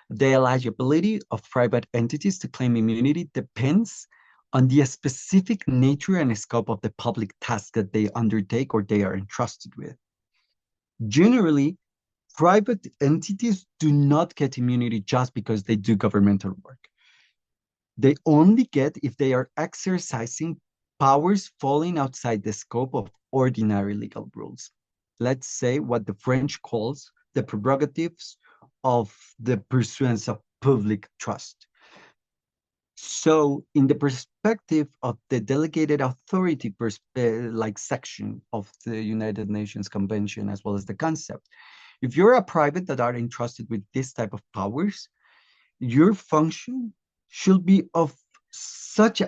The eligibility of private entities to claim immunity depends on the specific nature and scope of the public task that they undertake or they are entrusted with. Generally, private entities do not get immunity just because they do governmental work. They only get if they are exercising powers falling outside the scope of ordinary legal rules. Let's say what the French calls the prerogatives of the pursuance of public trust. So in the perspective of the delegated authority section of the United Nations Convention, as well as the concept, if you're a private that are entrusted with this type of powers, your function should be of such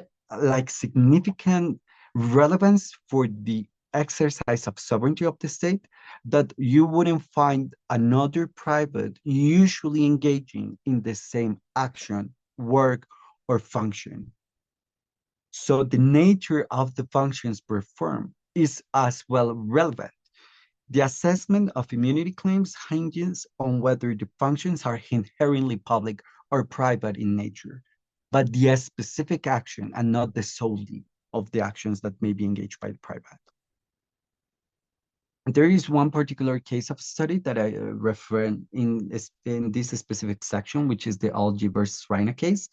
significant relevance for the exercise of sovereignty of the state that you wouldn't find another private usually engaging in the same action, work, or function. So the nature of the functions performed is as well relevant. The assessment of immunity claims hinges on whether the functions are inherently public or private in nature, but the specific action and not the solely of the actions that may be engaged by the private. There is one particular case of study that I refer in this specific section, which is the Algi versus Reina case.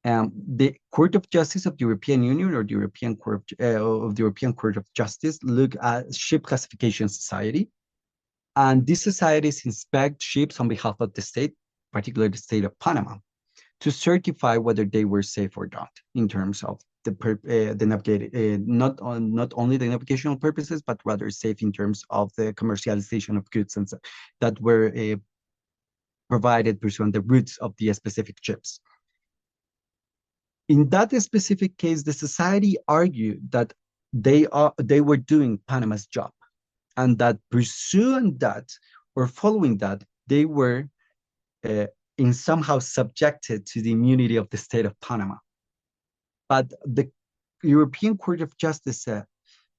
The Court of Justice of the European Union or the European Court of the European Court of Justice look at ship classification society, and these societies inspect ships on behalf of the state, particularly the state of Panama, to certify whether they were safe or not in terms of the navigated, not only the navigational purposes, but rather safe in terms of the commercialization of goods and that were provided pursuant the routes of the specific ships. In that specific case, the society argued that they were doing Panama's job, and that pursuing that or following that, they were in somehow subjected to the immunity of the state of Panama. But the European Court of Justice said,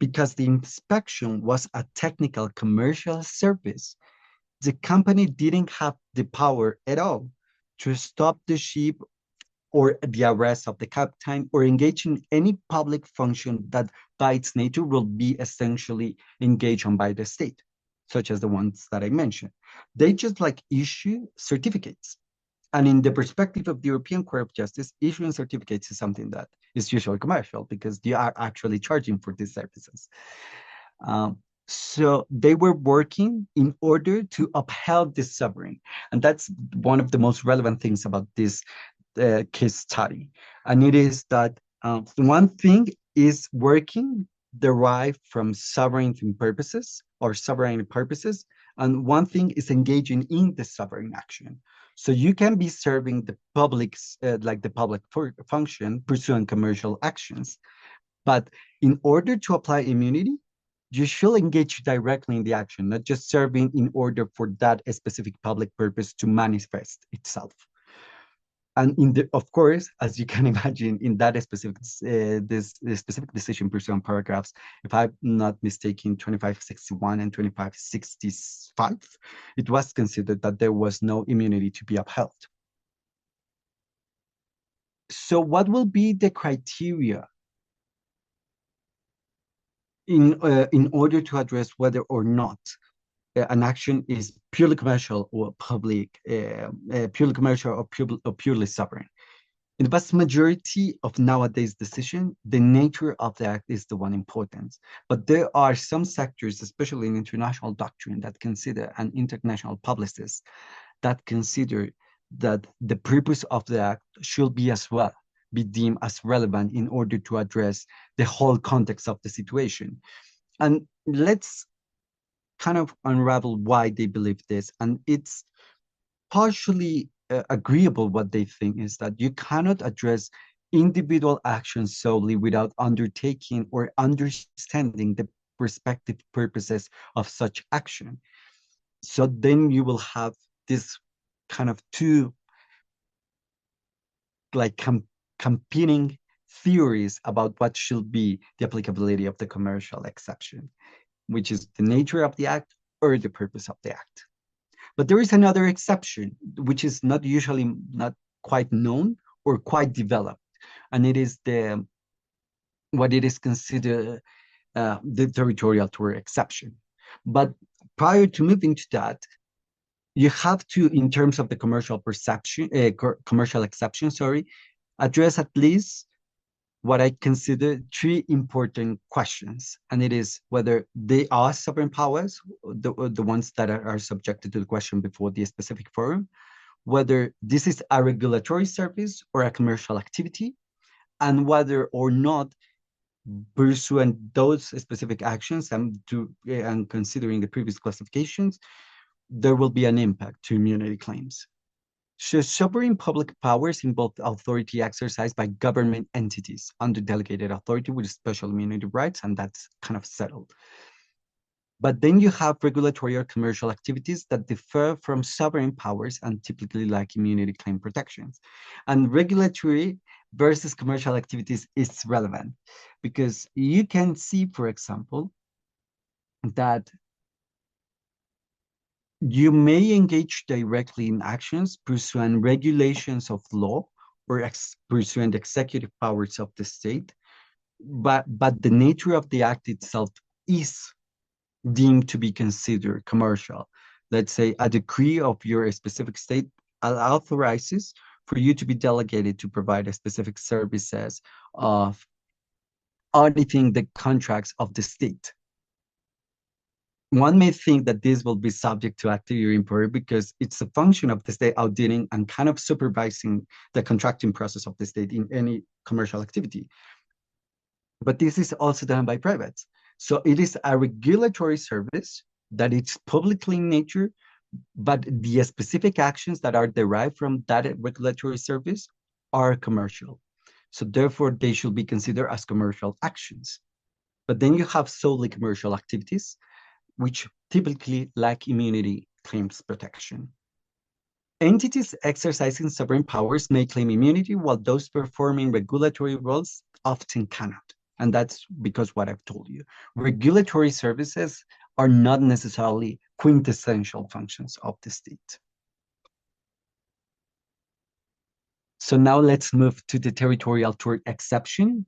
because the inspection was a technical commercial service, the company didn't have the power at all to stop the ship or the arrest of the captain or engage in any public function that by its nature will be essentially engaged on by the state, such as the ones that I mentioned. They just issue certificates. And in the perspective of the European Court of Justice, issuing certificates is something that is usually commercial because you are actually charging for these services. So they were working in order to uphold this sovereign. And that's one of the most relevant things about this case study. And it is that one thing is working derived from sovereignty purposes or sovereign purposes, and one thing is engaging in the sovereign action. So you can be serving the public's, the public function, pursuing commercial actions. But in order to apply immunity, you should engage directly in the action, not just serving in order for that specific public purpose to manifest itself. And of course, as you can imagine, in that specific specific decision pursuant paragraphs, if I'm not mistaken, 2561 and 2565, it was considered that there was no immunity to be upheld. So what will be the criteria in order to address whether or not an action is purely commercial or public, purely commercial or purely sovereign? In the vast majority of nowadays decision, the nature of the act is the one important. But there are some sectors, especially in international doctrine, that consider, and international publicists, that consider that the purpose of the act should be as well be deemed as relevant in order to address the whole context of the situation. And let's kind of unravel why they believe this. And it's partially agreeable. What they think is that you cannot address individual actions solely without undertaking or understanding the respective purposes of such action. So then you will have this kind of two like competing theories about what should be the applicability of the commercial exception, which is the nature of the act or the purpose of the act. But there is another exception, which is not quite known or quite developed, and it is what it is considered the territorial tour exception. But prior to moving to that, you have to, in terms of the commercial exception, address at least what I consider three important questions, and it is whether they are sovereign powers, the ones that are subjected to the question before the specific forum, whether this is a regulatory service or a commercial activity, and whether or not pursuing those specific actions and considering the previous classifications, there will be an impact to immunity claims. So sovereign public powers involve authority exercised by government entities under delegated authority with special immunity rights, and that's kind of settled. But then you have regulatory or commercial activities that differ from sovereign powers and typically lack immunity claim protections. And regulatory versus commercial activities is relevant because you can see, for example, that you may engage directly in actions pursuing regulations of law or pursuing the executive powers of the state, but the nature of the act itself is deemed to be considered commercial. Let's say a decree of your specific state authorizes for you to be delegated to provide a specific services of auditing the contracts of the state. One may think that this will be subject to active inquiry because it's a function of the state auditing and kind of supervising the contracting process of the state in any commercial activity. But this is also done by privates. So it is a regulatory service that it's publicly in nature, but the specific actions that are derived from that regulatory service are commercial. So therefore, they should be considered as commercial actions. But then you have solely commercial activities, which typically lack immunity claims protection. Entities exercising sovereign powers may claim immunity, while those performing regulatory roles often cannot. And that's because what I've told you. Regulatory services are not necessarily quintessential functions of the state. So now let's move to the territorial tort exception,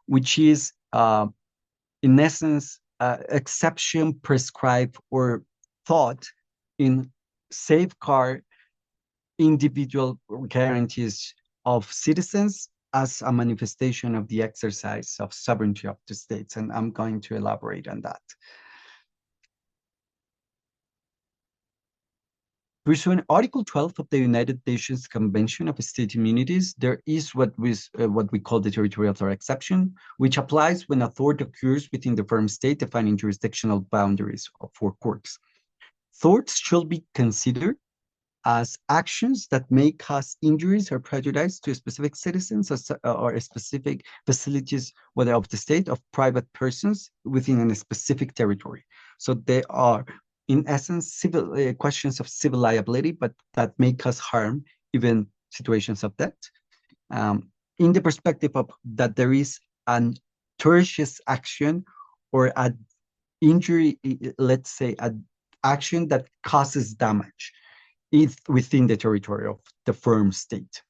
which is, in essence, exception prescribed or thought in safeguard individual guarantees of citizens as a manifestation of the exercise of sovereignty of the states. And I'm going to elaborate on that. Pursuant Article 12 of the United Nations Convention of State Immunities, there is what we call the territorial tort exception, which applies when a tort occurs within the firm state defining jurisdictional boundaries for courts. Torts should be considered as actions that may cause injuries or prejudice to specific citizens or specific facilities, whether of the state, of private persons within a specific territory. So they are, in essence, civil questions of civil liability, but that may cause harm, even situations of debt. In the perspective of that there is an tortious action or an injury, let's say, an action that causes damage is within the territory of the firm state.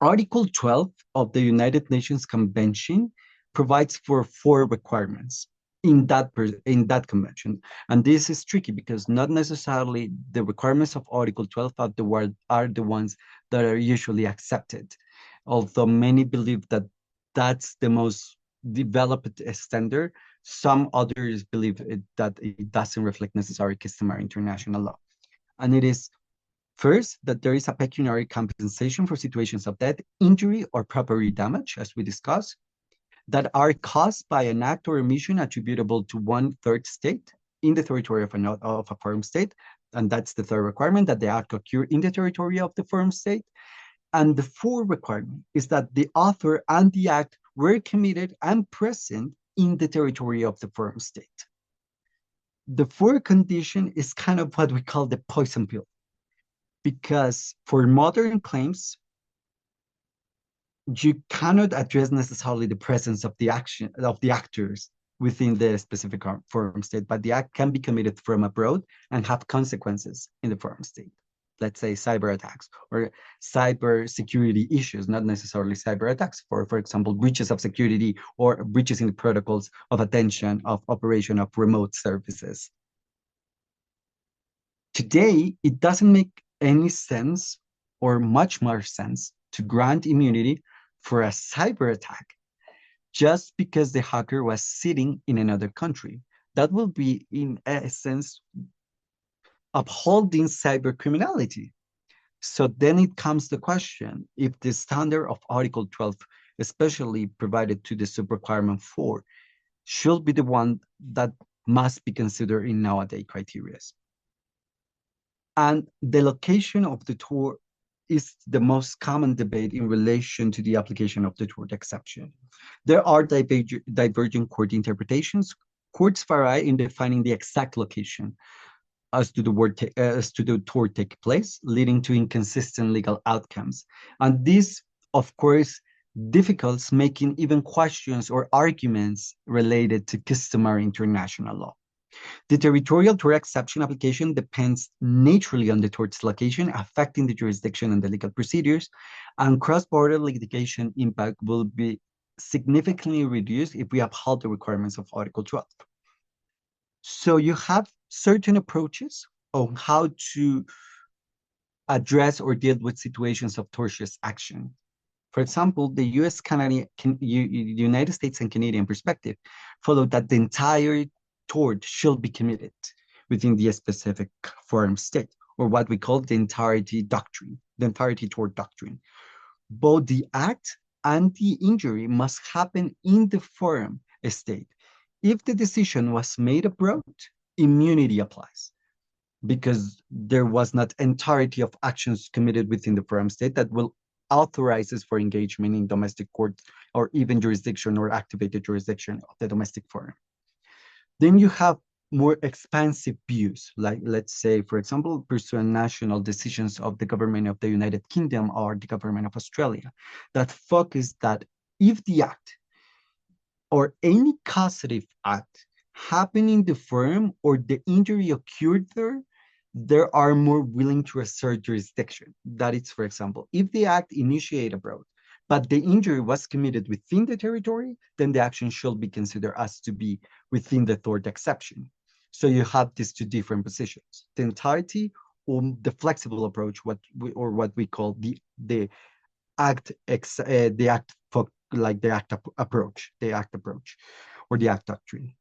Article 12 of the United Nations Convention provides for 4 requirements in that convention. And this is tricky because not necessarily the requirements of Article 12 are the ones that are usually accepted. Although many believe that that's the most developed standard, some others believe that it doesn't reflect necessary customary international law. And it is First, that there is a pecuniary compensation for situations of death, injury, or property damage, as we discussed, that are caused by an act or omission attributable to one third state in the territory of a foreign state. And that's the third requirement, that the act occur in the territory of the foreign state. And the fourth requirement is that the author and the act were committed and present in the territory of the foreign state. The fourth condition is kind of what we call the poison pill, because for modern claims, you cannot address necessarily the presence of the action of the actors within the specific foreign state, but the act can be committed from abroad and have consequences in the foreign state. Let's say cyber attacks or cyber security issues, not necessarily cyber attacks, for example, breaches of security or breaches in the protocols of attention of operation of remote services. Today, it doesn't make any sense or much more sense to grant immunity for a cyber attack just because the hacker was sitting in another country. That will be, in essence, upholding cyber criminality. So then it comes the question, if the standard of Article 12, especially provided to the sub-requirement 4, should be the one that must be considered in nowadays criteria. And the location of the tort is the most common debate in relation to the application of the tort exception. There are divergent court interpretations. Courts vary in defining the exact location as to the tort take place, leading to inconsistent legal outcomes. And this, of course, difficulties making even questions or arguments related to customary international law. The territorial tort exception application depends naturally on the tort's location, affecting the jurisdiction and the legal procedures, and cross-border litigation impact will be significantly reduced if we uphold the requirements of Article 12. So you have certain approaches on how to address or deal with situations of tortious action. For example, the United States and Canadian perspective follow that the entire tort should be committed within the specific foreign state, or what we call the entirety doctrine, the entirety tort doctrine. Both the act and the injury must happen in the foreign state. If the decision was made abroad, immunity applies because there was not entirety of actions committed within the foreign state that will authorize us for engagement in domestic court or even jurisdiction or activated jurisdiction of the domestic forum. Then you have more expansive views, like let's say, for example, pursue national decisions of the government of the United Kingdom or the government of Australia that focus that if the act or any causative act happened in the firm or the injury occurred there, they are more willing to assert jurisdiction. That is, for example, if the act initiated abroad, but the injury was committed within the territory, then the action should be considered as to be within the tort exception. So you have these two different positions: the entirety or the flexible approach, what we call the act approach, or the act doctrine.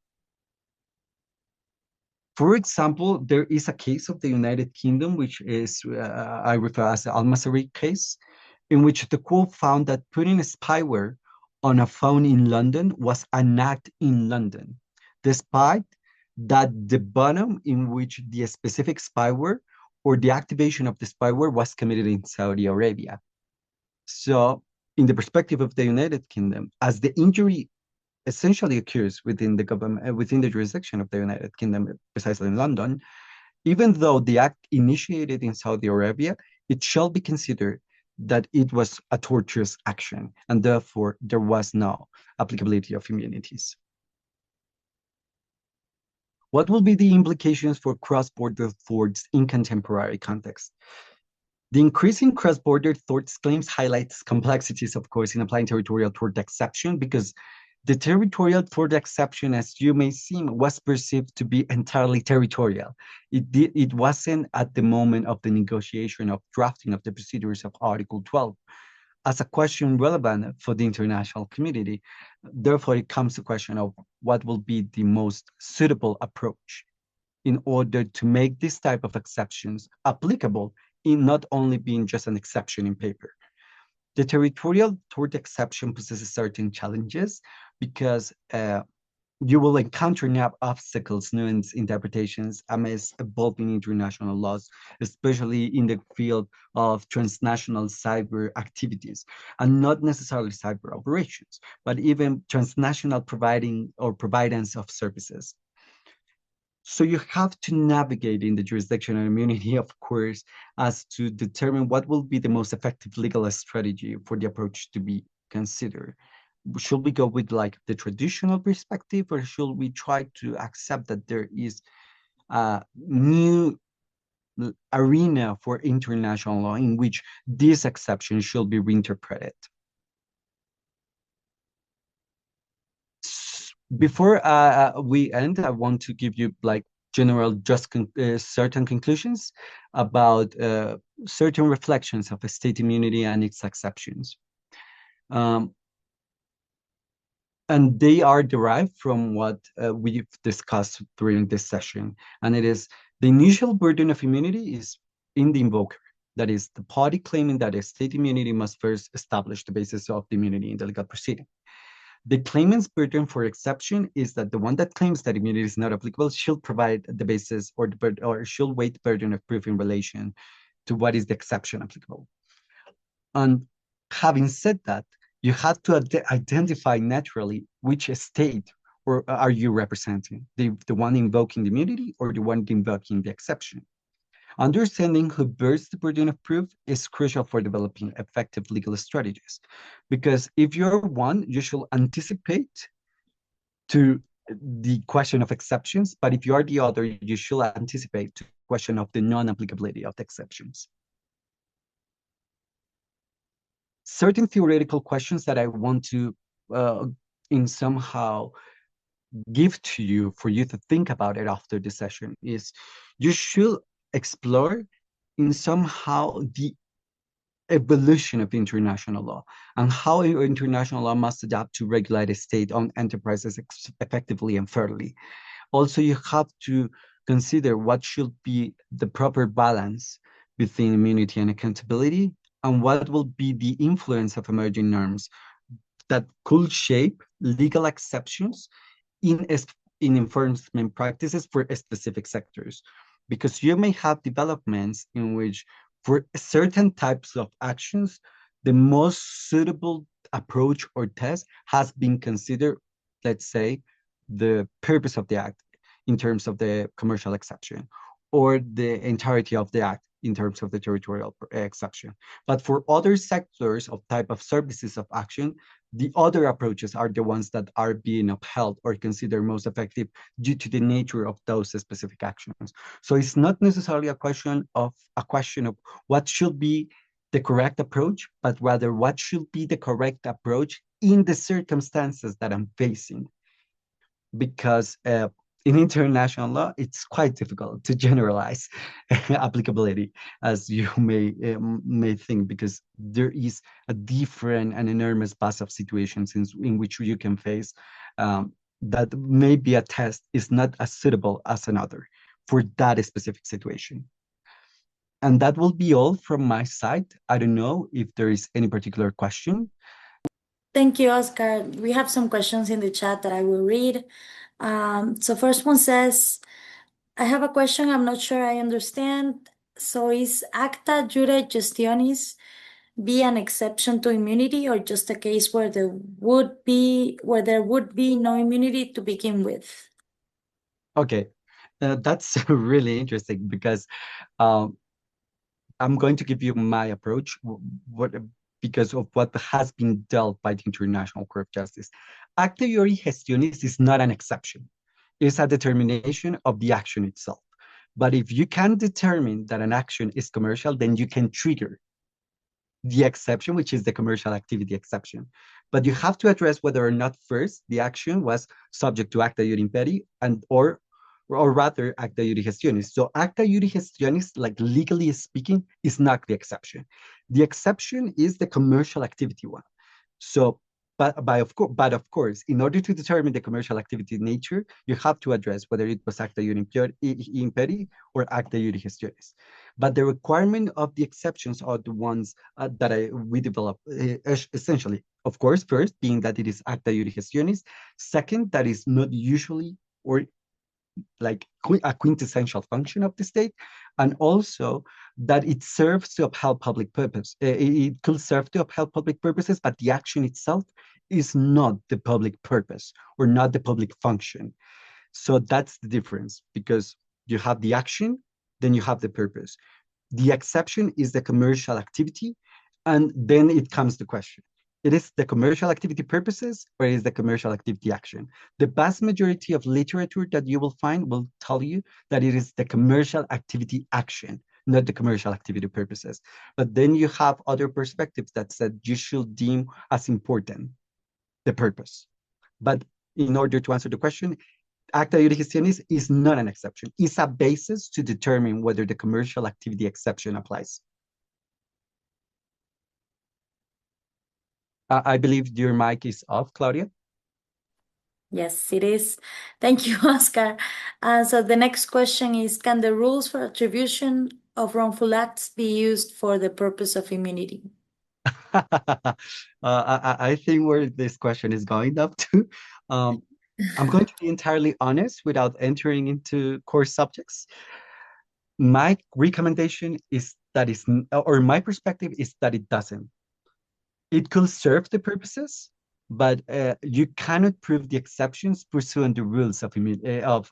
For example, there is a case of the United Kingdom, which is I refer as the Al-Masri case, in which the court found that putting a spyware on a phone in London was an act in London, despite that the bottom in which the specific spyware or the activation of the spyware was committed in Saudi Arabia. So in the perspective of the United Kingdom, as the injury essentially occurs within the government, within the jurisdiction of the United Kingdom, precisely in London, even though the act initiated in Saudi Arabia, it shall be considered that it was a tortious action, and therefore there was no applicability of immunities. What will be the implications for cross-border torts in contemporary context? The increasing cross-border torts claims highlights complexities, of course, in applying territorial tort exception, because the territorial tort exception, as you may see, was perceived to be entirely territorial. It wasn't at the moment of the negotiation of drafting of the procedures of Article 12 as a question relevant for the international community. Therefore, it comes to the question of what will be the most suitable approach in order to make this type of exceptions applicable in not only being just an exception in paper. The territorial tort exception possesses certain challenges because you will encounter new obstacles, new interpretations amidst evolving international laws, especially in the field of transnational cyber activities, and not necessarily cyber operations, but even transnational providing or providance of services. So you have to navigate in the jurisdictional immunity, of course, as to determine what will be the most effective legal strategy for the approach to be considered. Should we go with like the traditional perspective, or should we try to accept that there is a new arena for international law in which this exception should be reinterpreted? Before we end, I want to give you like general certain conclusions about certain reflections of state immunity and its exceptions. And they are derived from what we've discussed during this session. And it is the initial burden of immunity is in the invoker. That is, the party claiming that a state immunity must first establish the basis of the immunity in the legal proceeding. The claimant's burden for exception is that the one that claims that immunity is not applicable should provide the basis or should weigh the burden of proof in relation to what is the exception applicable. And having said that, you have to identify naturally which state or are you representing, the one invoking the immunity or the one invoking the exception. Understanding who bears the burden of proof is crucial for developing effective legal strategies, because if you're one, you should anticipate to the question of exceptions, but if you are the other, you should anticipate to the question of the non-applicability of the exceptions. Certain theoretical questions that I want to in somehow give to you for you to think about it after the session is you should explore in somehow the evolution of international law and how international law must adapt to regulate a state-owned enterprises effectively and fairly. Also, you have to consider what should be the proper balance between immunity and accountability, and what will be the influence of emerging norms that could shape legal exceptions in enforcement practices for specific sectors. Because you may have developments in which for certain types of actions, the most suitable approach or test has been considered, let's say, the purpose of the act in terms of the commercial exception, or the entirety of the act in terms of the territorial exception. But for other sectors of type of services of action, the other approaches are the ones that are being upheld or considered most effective due to the nature of those specific actions. So it's not necessarily a question of what should be the correct approach, but rather what should be the correct approach in the circumstances that I'm facing. Because in international law, it's quite difficult to generalize applicability, as you may think, because there is a different and enormous vast of situations in which you can face that maybe a test is not as suitable as another for that specific situation. And that will be all from my side. I don't know if there is any particular question. Thank you, Oscar. We have some questions in the chat that I will read. So first one says, I have a question I'm not sure I understand. So is acta jure gestionis be an exception to immunity, or just a case where there would be no immunity to begin with? Okay, that's really interesting because I'm going to give you my approach because of what has been dealt by the International Court of Justice. Acta iure gestionis is not an exception. It's a determination of the action itself. But if you can determine that an action is commercial, then you can trigger the exception, which is the commercial activity exception. But you have to address whether or not first the action was subject to acta iure imperi or rather acta iure gestionis. So acta iure gestionis, like legally speaking, is not the exception. The exception is the commercial activity one. So, but of course, in order to determine the commercial activity nature, you have to address whether it was acta iure imperi or acta iure gestionis. But the requirement of the exceptions are the ones that we develop essentially. Of course, first being that it is acta iuris gestionis. Second, that is not usually or like a quintessential function of the state, and also that it serves to uphold public purpose. It could serve to uphold public purposes, but the action itself is not the public purpose or not the public function. So that's the difference, because you have the action, then you have the purpose. The exception is the commercial activity, and then it comes the question. It is the commercial activity purposes, or is the commercial activity action? The vast majority of literature that you will find will tell you that it is the commercial activity action, not the commercial activity purposes. But then you have other perspectives that said you should deem as important the purpose. But in order to answer the question, acta iuris gestionis is not an exception. It's a basis to determine whether the commercial activity exception applies. I believe your mic is off, Claudia. Yes, it is. Thank you, Oscar. So the next question is, can the rules for attribution of wrongful acts be used for the purpose of immunity? I think where this question is going up to, I'm going to be entirely honest without entering into core subjects. My recommendation is that or my perspective is that it doesn't. It could serve the purposes, but you cannot prove the exceptions pursuant the rules of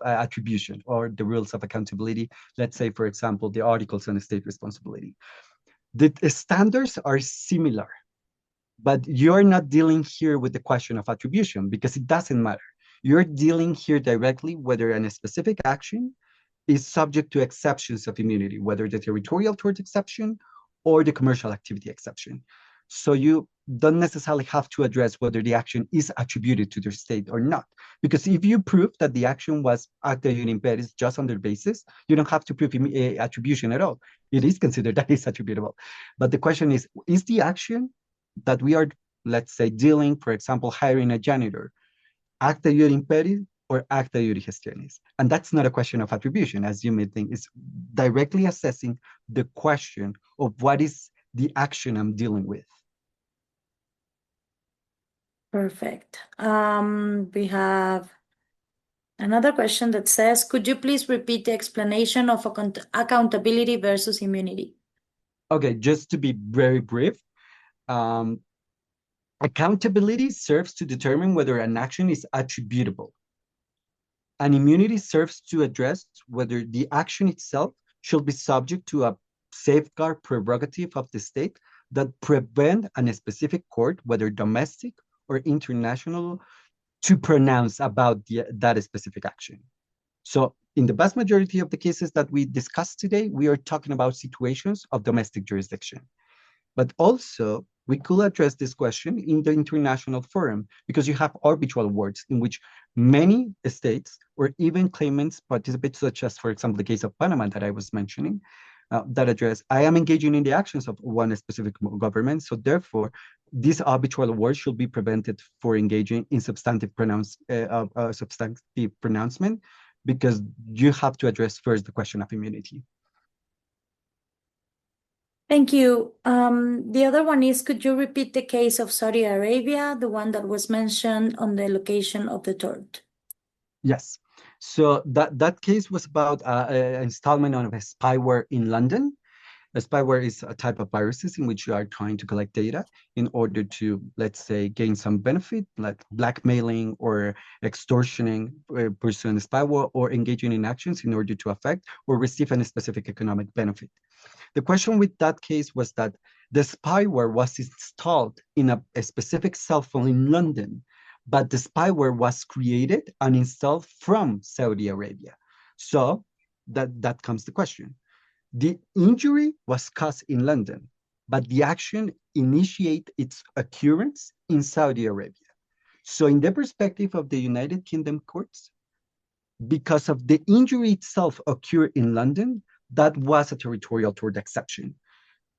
attribution or the rules of accountability. Let's say, for example, the articles on state responsibility. The standards are similar, but you're not dealing here with the question of attribution because it doesn't matter. You're dealing here directly whether a specific action is subject to exceptions of immunity, whether the territorial tort exception or the commercial activity exception. So you don't necessarily have to address whether the action is attributed to the state or not. Because if you prove that the action was acta iuris imperis just on their basis, you don't have to prove attribution at all. It is considered that it's attributable. But the question is the action that we are, let's say, dealing, for example, hiring a janitor, acta iuris imperis or acta iuris gestionis? And that's not a question of attribution, as you may think. It's directly assessing the question of what is the action I'm dealing with. Perfect. We have another question that says, could you please repeat the explanation of accountability versus immunity? Okay, just to be very brief, accountability serves to determine whether an action is attributable. And immunity serves to address whether the action itself should be subject to a safeguard prerogative of the state that prevent a specific court, whether domestic or international, to pronounce about that specific action. So in the vast majority of the cases that we discussed today, we are talking about situations of domestic jurisdiction. But also, we could address this question in the international forum because you have arbitral awards in which many states or even claimants participate, such as, for example, the case of Panama that I was mentioning, that address, I am engaging in the actions of one specific government, so therefore, this arbitral award should be prevented for engaging in substantive pronouncement because you have to address first the question of immunity. Thank you. The other one is, could you repeat the case of Saudi Arabia, the one that was mentioned on the location of the tort? Yes. So that case was about an installment of a spyware in London. A spyware is a type of viruses in which you are trying to collect data in order to, let's say, gain some benefit, like blackmailing or extortioning, pursuing the spyware, or engaging in actions in order to affect or receive a specific economic benefit. The question with that case was that the spyware was installed in a specific cell phone in London, but the spyware was created and installed from Saudi Arabia. So that comes the question. The injury was caused in London, but the action initiated its occurrence in Saudi Arabia. So in the perspective of the United Kingdom courts, because of the injury itself occurred in London, that was a territorial tort exception.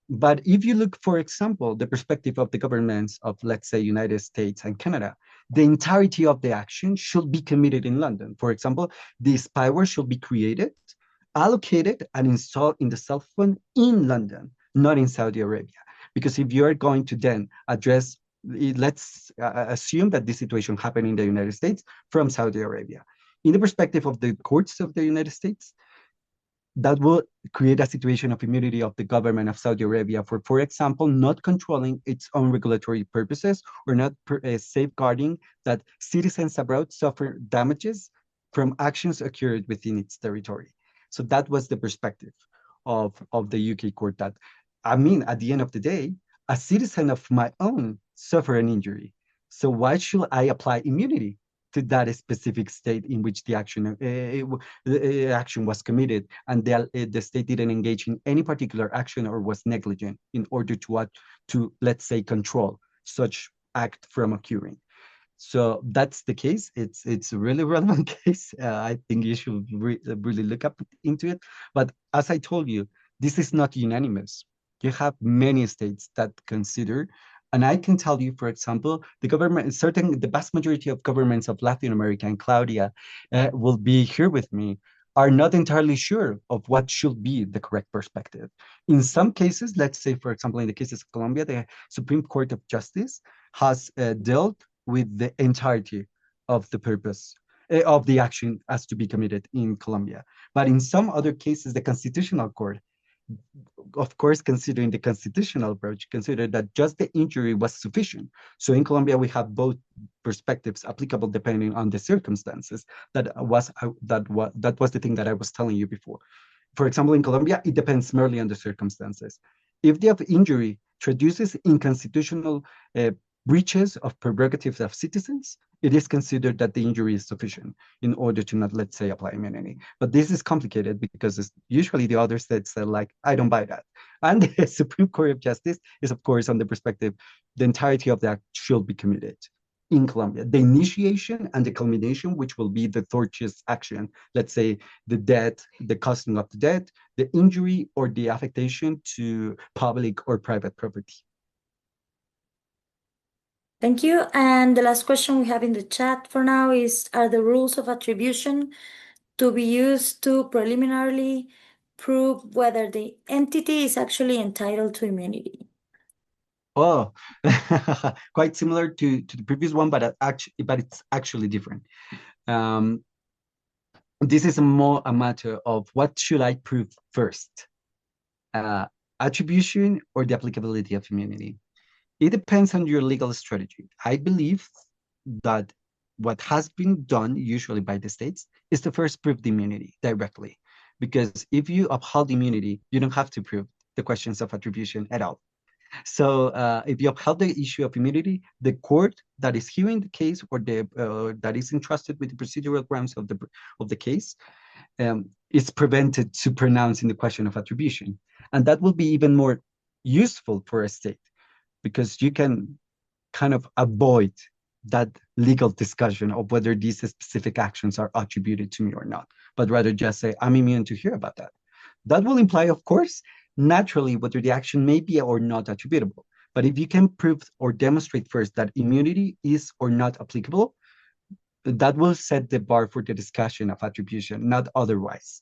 But if you look, for example, the perspective of the governments of, let's say, United States and Canada, the entirety of the action should be committed in London. For example, the spyware should be created allocated and installed in the cell phone in London, not in Saudi Arabia. Because if you're going to then address, let's assume that this situation happened in the United States from Saudi Arabia. In the perspective of the courts of the United States, that will create a situation of immunity of the government of Saudi Arabia for example, not controlling its own regulatory purposes or not safeguarding that citizens abroad suffer damages from actions occurred within its territory. So that was the perspective of the UK court that, I mean, at the end of the day, a citizen of my own suffer an injury. So why should I apply immunity to that specific state in which the action was committed, and the state didn't engage in any particular action or was negligent in order to let's say control such act from occurring. So that's the case. It's a really relevant case. I think you should really look up into it. But as I told you, this is not unanimous. You have many states that consider, and I can tell you, for example, the vast majority of governments of Latin America, and Claudia will be here with me, are not entirely sure of what should be the correct perspective. In some cases, let's say, for example, in the cases of Colombia, the Supreme Court of Justice has dealt with the entirety of the purpose of the action as to be committed in Colombia. But in some other cases, the Constitutional Court, of course, considering the constitutional approach, considered that just the injury was sufficient. So in Colombia, we have both perspectives applicable depending on the circumstances. That was the thing that I was telling you before. For example, in Colombia, it depends merely on the circumstances. If the injury traduces inconstitutional breaches of prerogatives of citizens, it is considered that the injury is sufficient in order to not, let's say, apply immunity. But this is complicated because usually the other states are like, I don't buy that. And the Supreme Court of Justice is, of course, on the perspective, the entirety of that should be committed in Colombia. The initiation and the culmination, which will be the tortious action, let's say the death, the causing of the death, the injury, or the affectation to public or private property. Thank you. And the last question we have in the chat for now is, are the rules of attribution to be used to preliminarily prove whether the entity is actually entitled to immunity? Oh, quite similar to the previous one, but it's actually different. This is more a matter of what should I prove first, attribution or the applicability of immunity. It depends on your legal strategy. I believe that what has been done usually by the states is to first prove the immunity directly, because if you uphold immunity, you don't have to prove the questions of attribution at all. So if you upheld the issue of immunity, the court that is hearing the case or that is entrusted with the procedural grounds of the case is prevented to pronounce in the question of attribution. And that will be even more useful for a state, because you can kind of avoid that legal discussion of whether these specific actions are attributed to me or not, but rather just say, I'm immune to hear about that. That will imply, of course, naturally, whether the action may be or not attributable. But if you can prove or demonstrate first that immunity is or not applicable, that will set the bar for the discussion of attribution, not otherwise.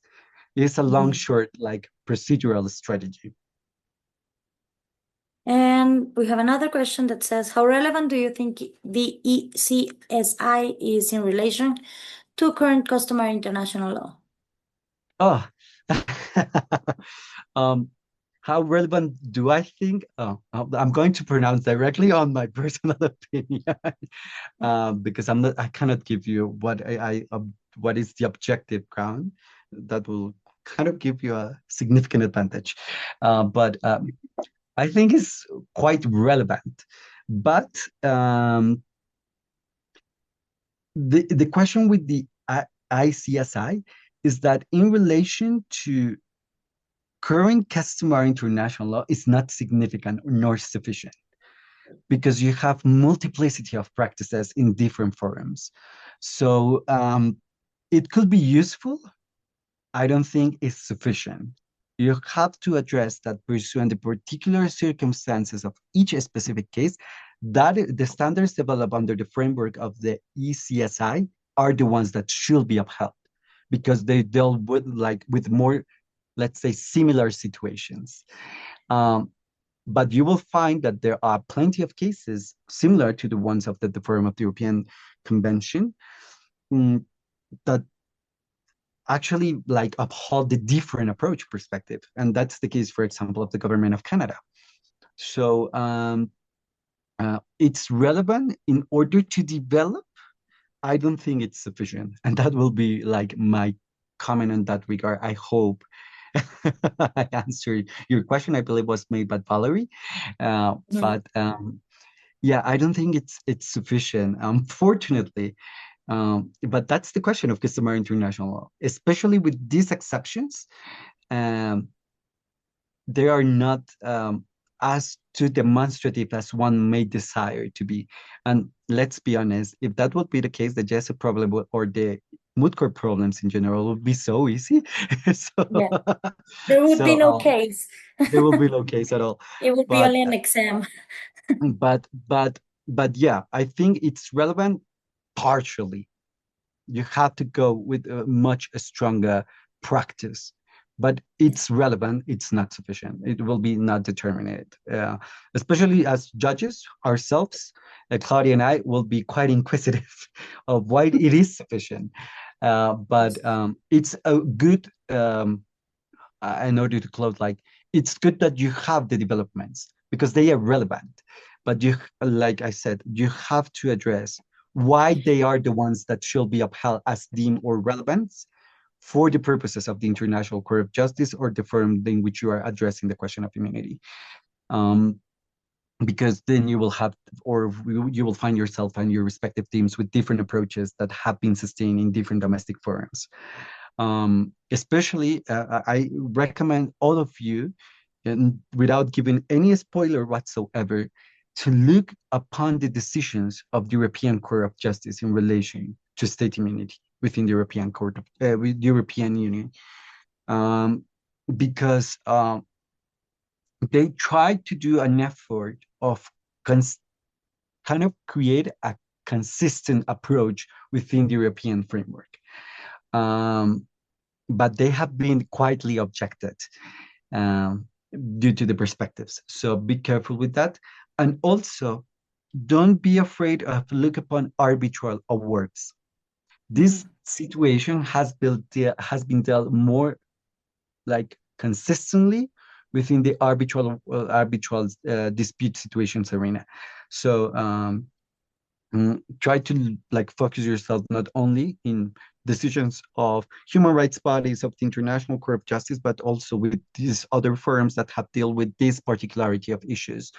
It's a long, short, like procedural strategy. And we have another question that says, how relevant do you think the ECSI is in relation to current customary international law? Oh, how relevant do I think? Oh, I'm going to pronounce directly on my personal opinion because I cannot give you what what is the objective ground that will kind of give you a significant advantage. But I think it's quite relevant. But the question with the ICSI is that in relation to current customary international law is not significant nor sufficient, because you have multiplicity of practices in different forums. So it could be useful. I don't think it's sufficient. You have to address that pursuant the particular circumstances of each specific case, that the standards developed under the framework of the ECSI are the ones that should be upheld. because they deal with more, let's say, similar situations. But you will find that there are plenty of cases similar to the ones of the Forum of the European Convention, that actually uphold the different approach perspective. And that's the case, for example, of the government of Canada. So it's relevant in order to develop. I don't think it's sufficient. And that will be my comment in that regard. I hope I answered your question. I believe was made by Valerie. But yeah, I don't think it's sufficient, unfortunately. But that's the question of customary international law, especially with these exceptions. They are not as too demonstrative as one may desire to be. And let's be honest, if that would be the case, the Jessup problem or the moot court problems in general would be so easy. Yeah. There would be no case. There will be no case at all. It would be only an exam. but yeah, I think it's relevant partially. You have to go with a much stronger practice, but it's relevant. It's not sufficient. It will be not determinate, especially as judges ourselves. Claudia and I will be quite inquisitive of why it is sufficient. But it's a good, in order to close, it's good that you have the developments because they are relevant. But you, like I said, you have to address why they are the ones that should be upheld as deemed or relevant for the purposes of the International Court of Justice or the firm in which you are addressing the question of immunity. Because then you will have, or you will find yourself and your respective teams with different approaches that have been sustained in different domestic forums. Especially, I recommend all of you, and without giving any spoiler whatsoever, to look upon the decisions of the European Court of Justice in relation to state immunity within the European Court of with the European Union, because they tried to do an effort of kind of create a consistent approach within the European framework. But they have been quietly objected due to the perspectives. So be careful with that. And also, don't be afraid of look upon arbitral awards. This situation has been dealt more consistently within the arbitral dispute situations arena. So try to focus yourself not only in decisions of human rights bodies of the International Court of Justice, but also with these other firms that have dealt with this particularity of issues.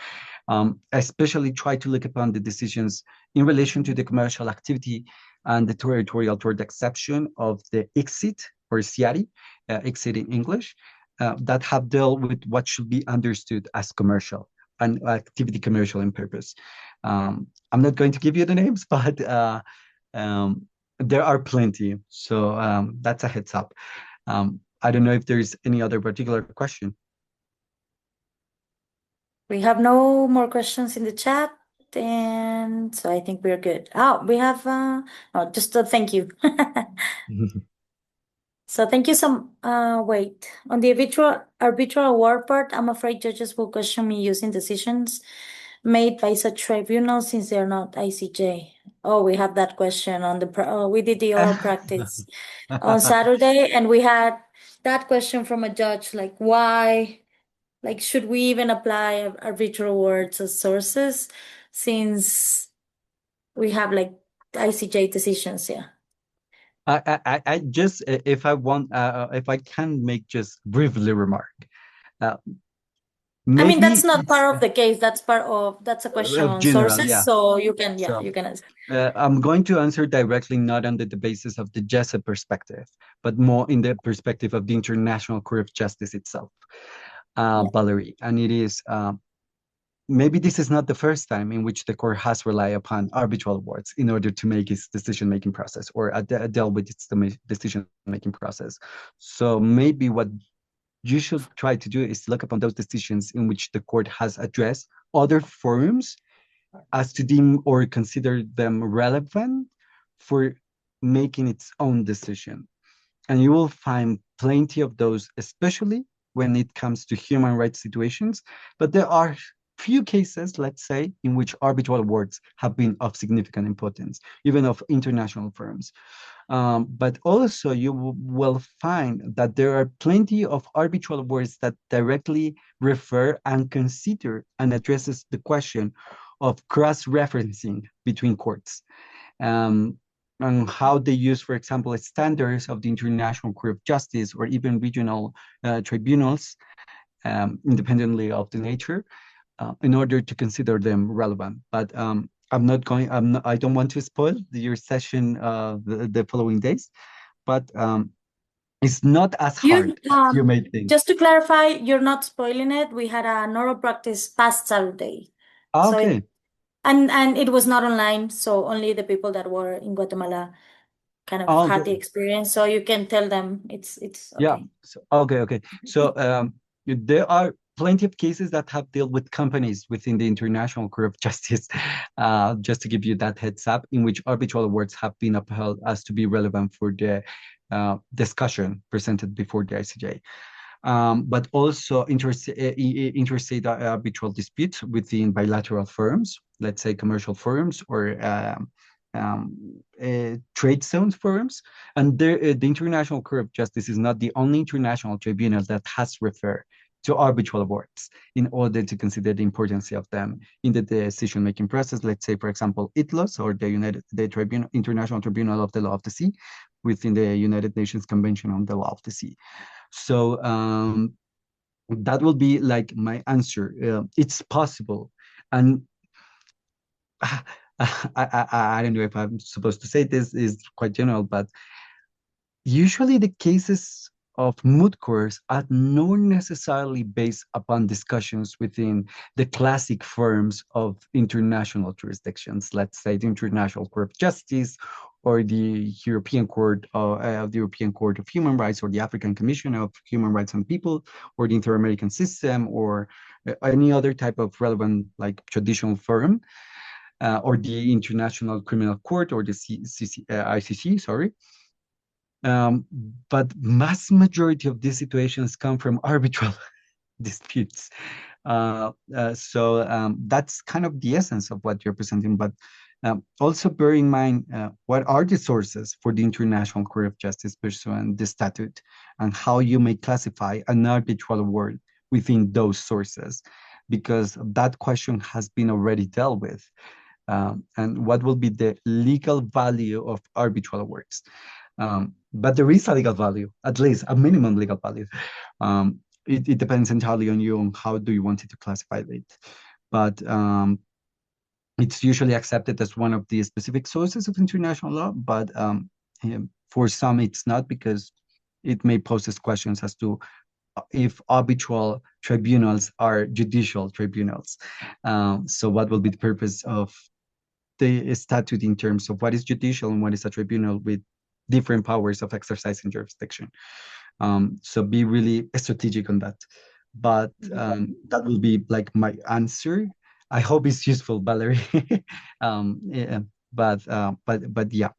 Especially try to look upon the decisions in relation to the commercial activity and the territorial tort exception of the ICSID or CIARI, ICSID in English, that have dealt with what should be understood as commercial and activity commercial in purpose. I'm not going to give you the names, but there are plenty. So that's a heads up. I don't know if there's any other particular question. We have no more questions in the chat, and so I think we're good. Oh, we have just a thank you. So thank you wait. On the arbitral award part, I'm afraid judges will question me using decisions made by such tribunals since they're not ICJ. Oh, we have that question on we did the oral practice on Saturday, and we had that question from a judge, why, should we even apply arbitral awards as sources since we have ICJ decisions, yeah. I just, if I can make just briefly remark. I mean, that's not part of the case. That's a question on general, sources. Yeah. So you can, you can answer. I'm going to answer directly, not under the basis of the Jessup perspective, but more in the perspective of the International Court of Justice itself, Valerie. And it is, maybe this is not the first time in which the court has relied upon arbitral awards in order to make its decision-making process or deal with its decision-making process. So maybe what you should try to do is look upon those decisions in which the court has addressed other forums as to deem or consider them relevant for making its own decision. And you will find plenty of those, especially when it comes to human rights situations. But there are few cases, let's say, in which arbitral awards have been of significant importance, even of international firms. But also you will find that there are plenty of arbitral awards that directly refer and consider and addresses the question of cross-referencing between courts. Um, and how they use, for example, standards of the International Court of Justice or even regional tribunals, independently of the nature, in order to consider them relevant. But I don't want to spoil your session the following days, but it's not as You, hard as you may think. just to clarify, you're not spoiling it. We had an oral practice past Saturday. So Okay. and it was not online, so only the people that were in Guatemala kind of had the Okay. experience. So you can tell them it's Yeah. okay. So, okay. So there are plenty of cases that have dealt with companies within the International Court of Justice, just to give you that heads up, in which arbitral awards have been upheld as to be relevant for the discussion presented before the ICJ. But also interstate arbitral disputes within bilateral firms, let's say commercial firms or trade zones firms. And the International Court of Justice is not the only international tribunal that has referred to arbitral awards in order to consider the importance of them in the decision-making process. Let's say, for example, ITLOS, or the International Tribunal of the Law of the Sea, within the United Nations Convention on the Law of the Sea. So that will be like my answer. It's possible. And I don't know if I'm supposed to say this, is quite general, but usually the cases of moot courts are not necessarily based upon discussions within the classic firms of international jurisdictions, let's say the International Court of Justice or the European Court of Human Rights, or the African Commission of Human Rights and People, or the Inter-American System, or any other type of relevant like traditional firm, or the International Criminal Court, or the ICC, sorry. But mass majority of these situations come from arbitral disputes. So that's kind of the essence of what you're presenting. But also bear in mind what are the sources for the International Court of Justice pursuant the statute, and how you may classify an arbitral award within those sources, because that question has been already dealt with. And what will be the legal value of arbitral awards? But there is a legal value, at least a minimum legal value. It depends entirely on you, on how do you want it to classify it. But it's usually accepted as one of the specific sources of international law, but for some it's not, because it may pose questions as to if arbitral tribunals are judicial tribunals. So what will be the purpose of the statute in terms of what is judicial and what is a tribunal with different powers of exercising jurisdiction? So be really strategic on that. But that will be like my answer. I hope it's useful, Valerie. Yeah, but yeah.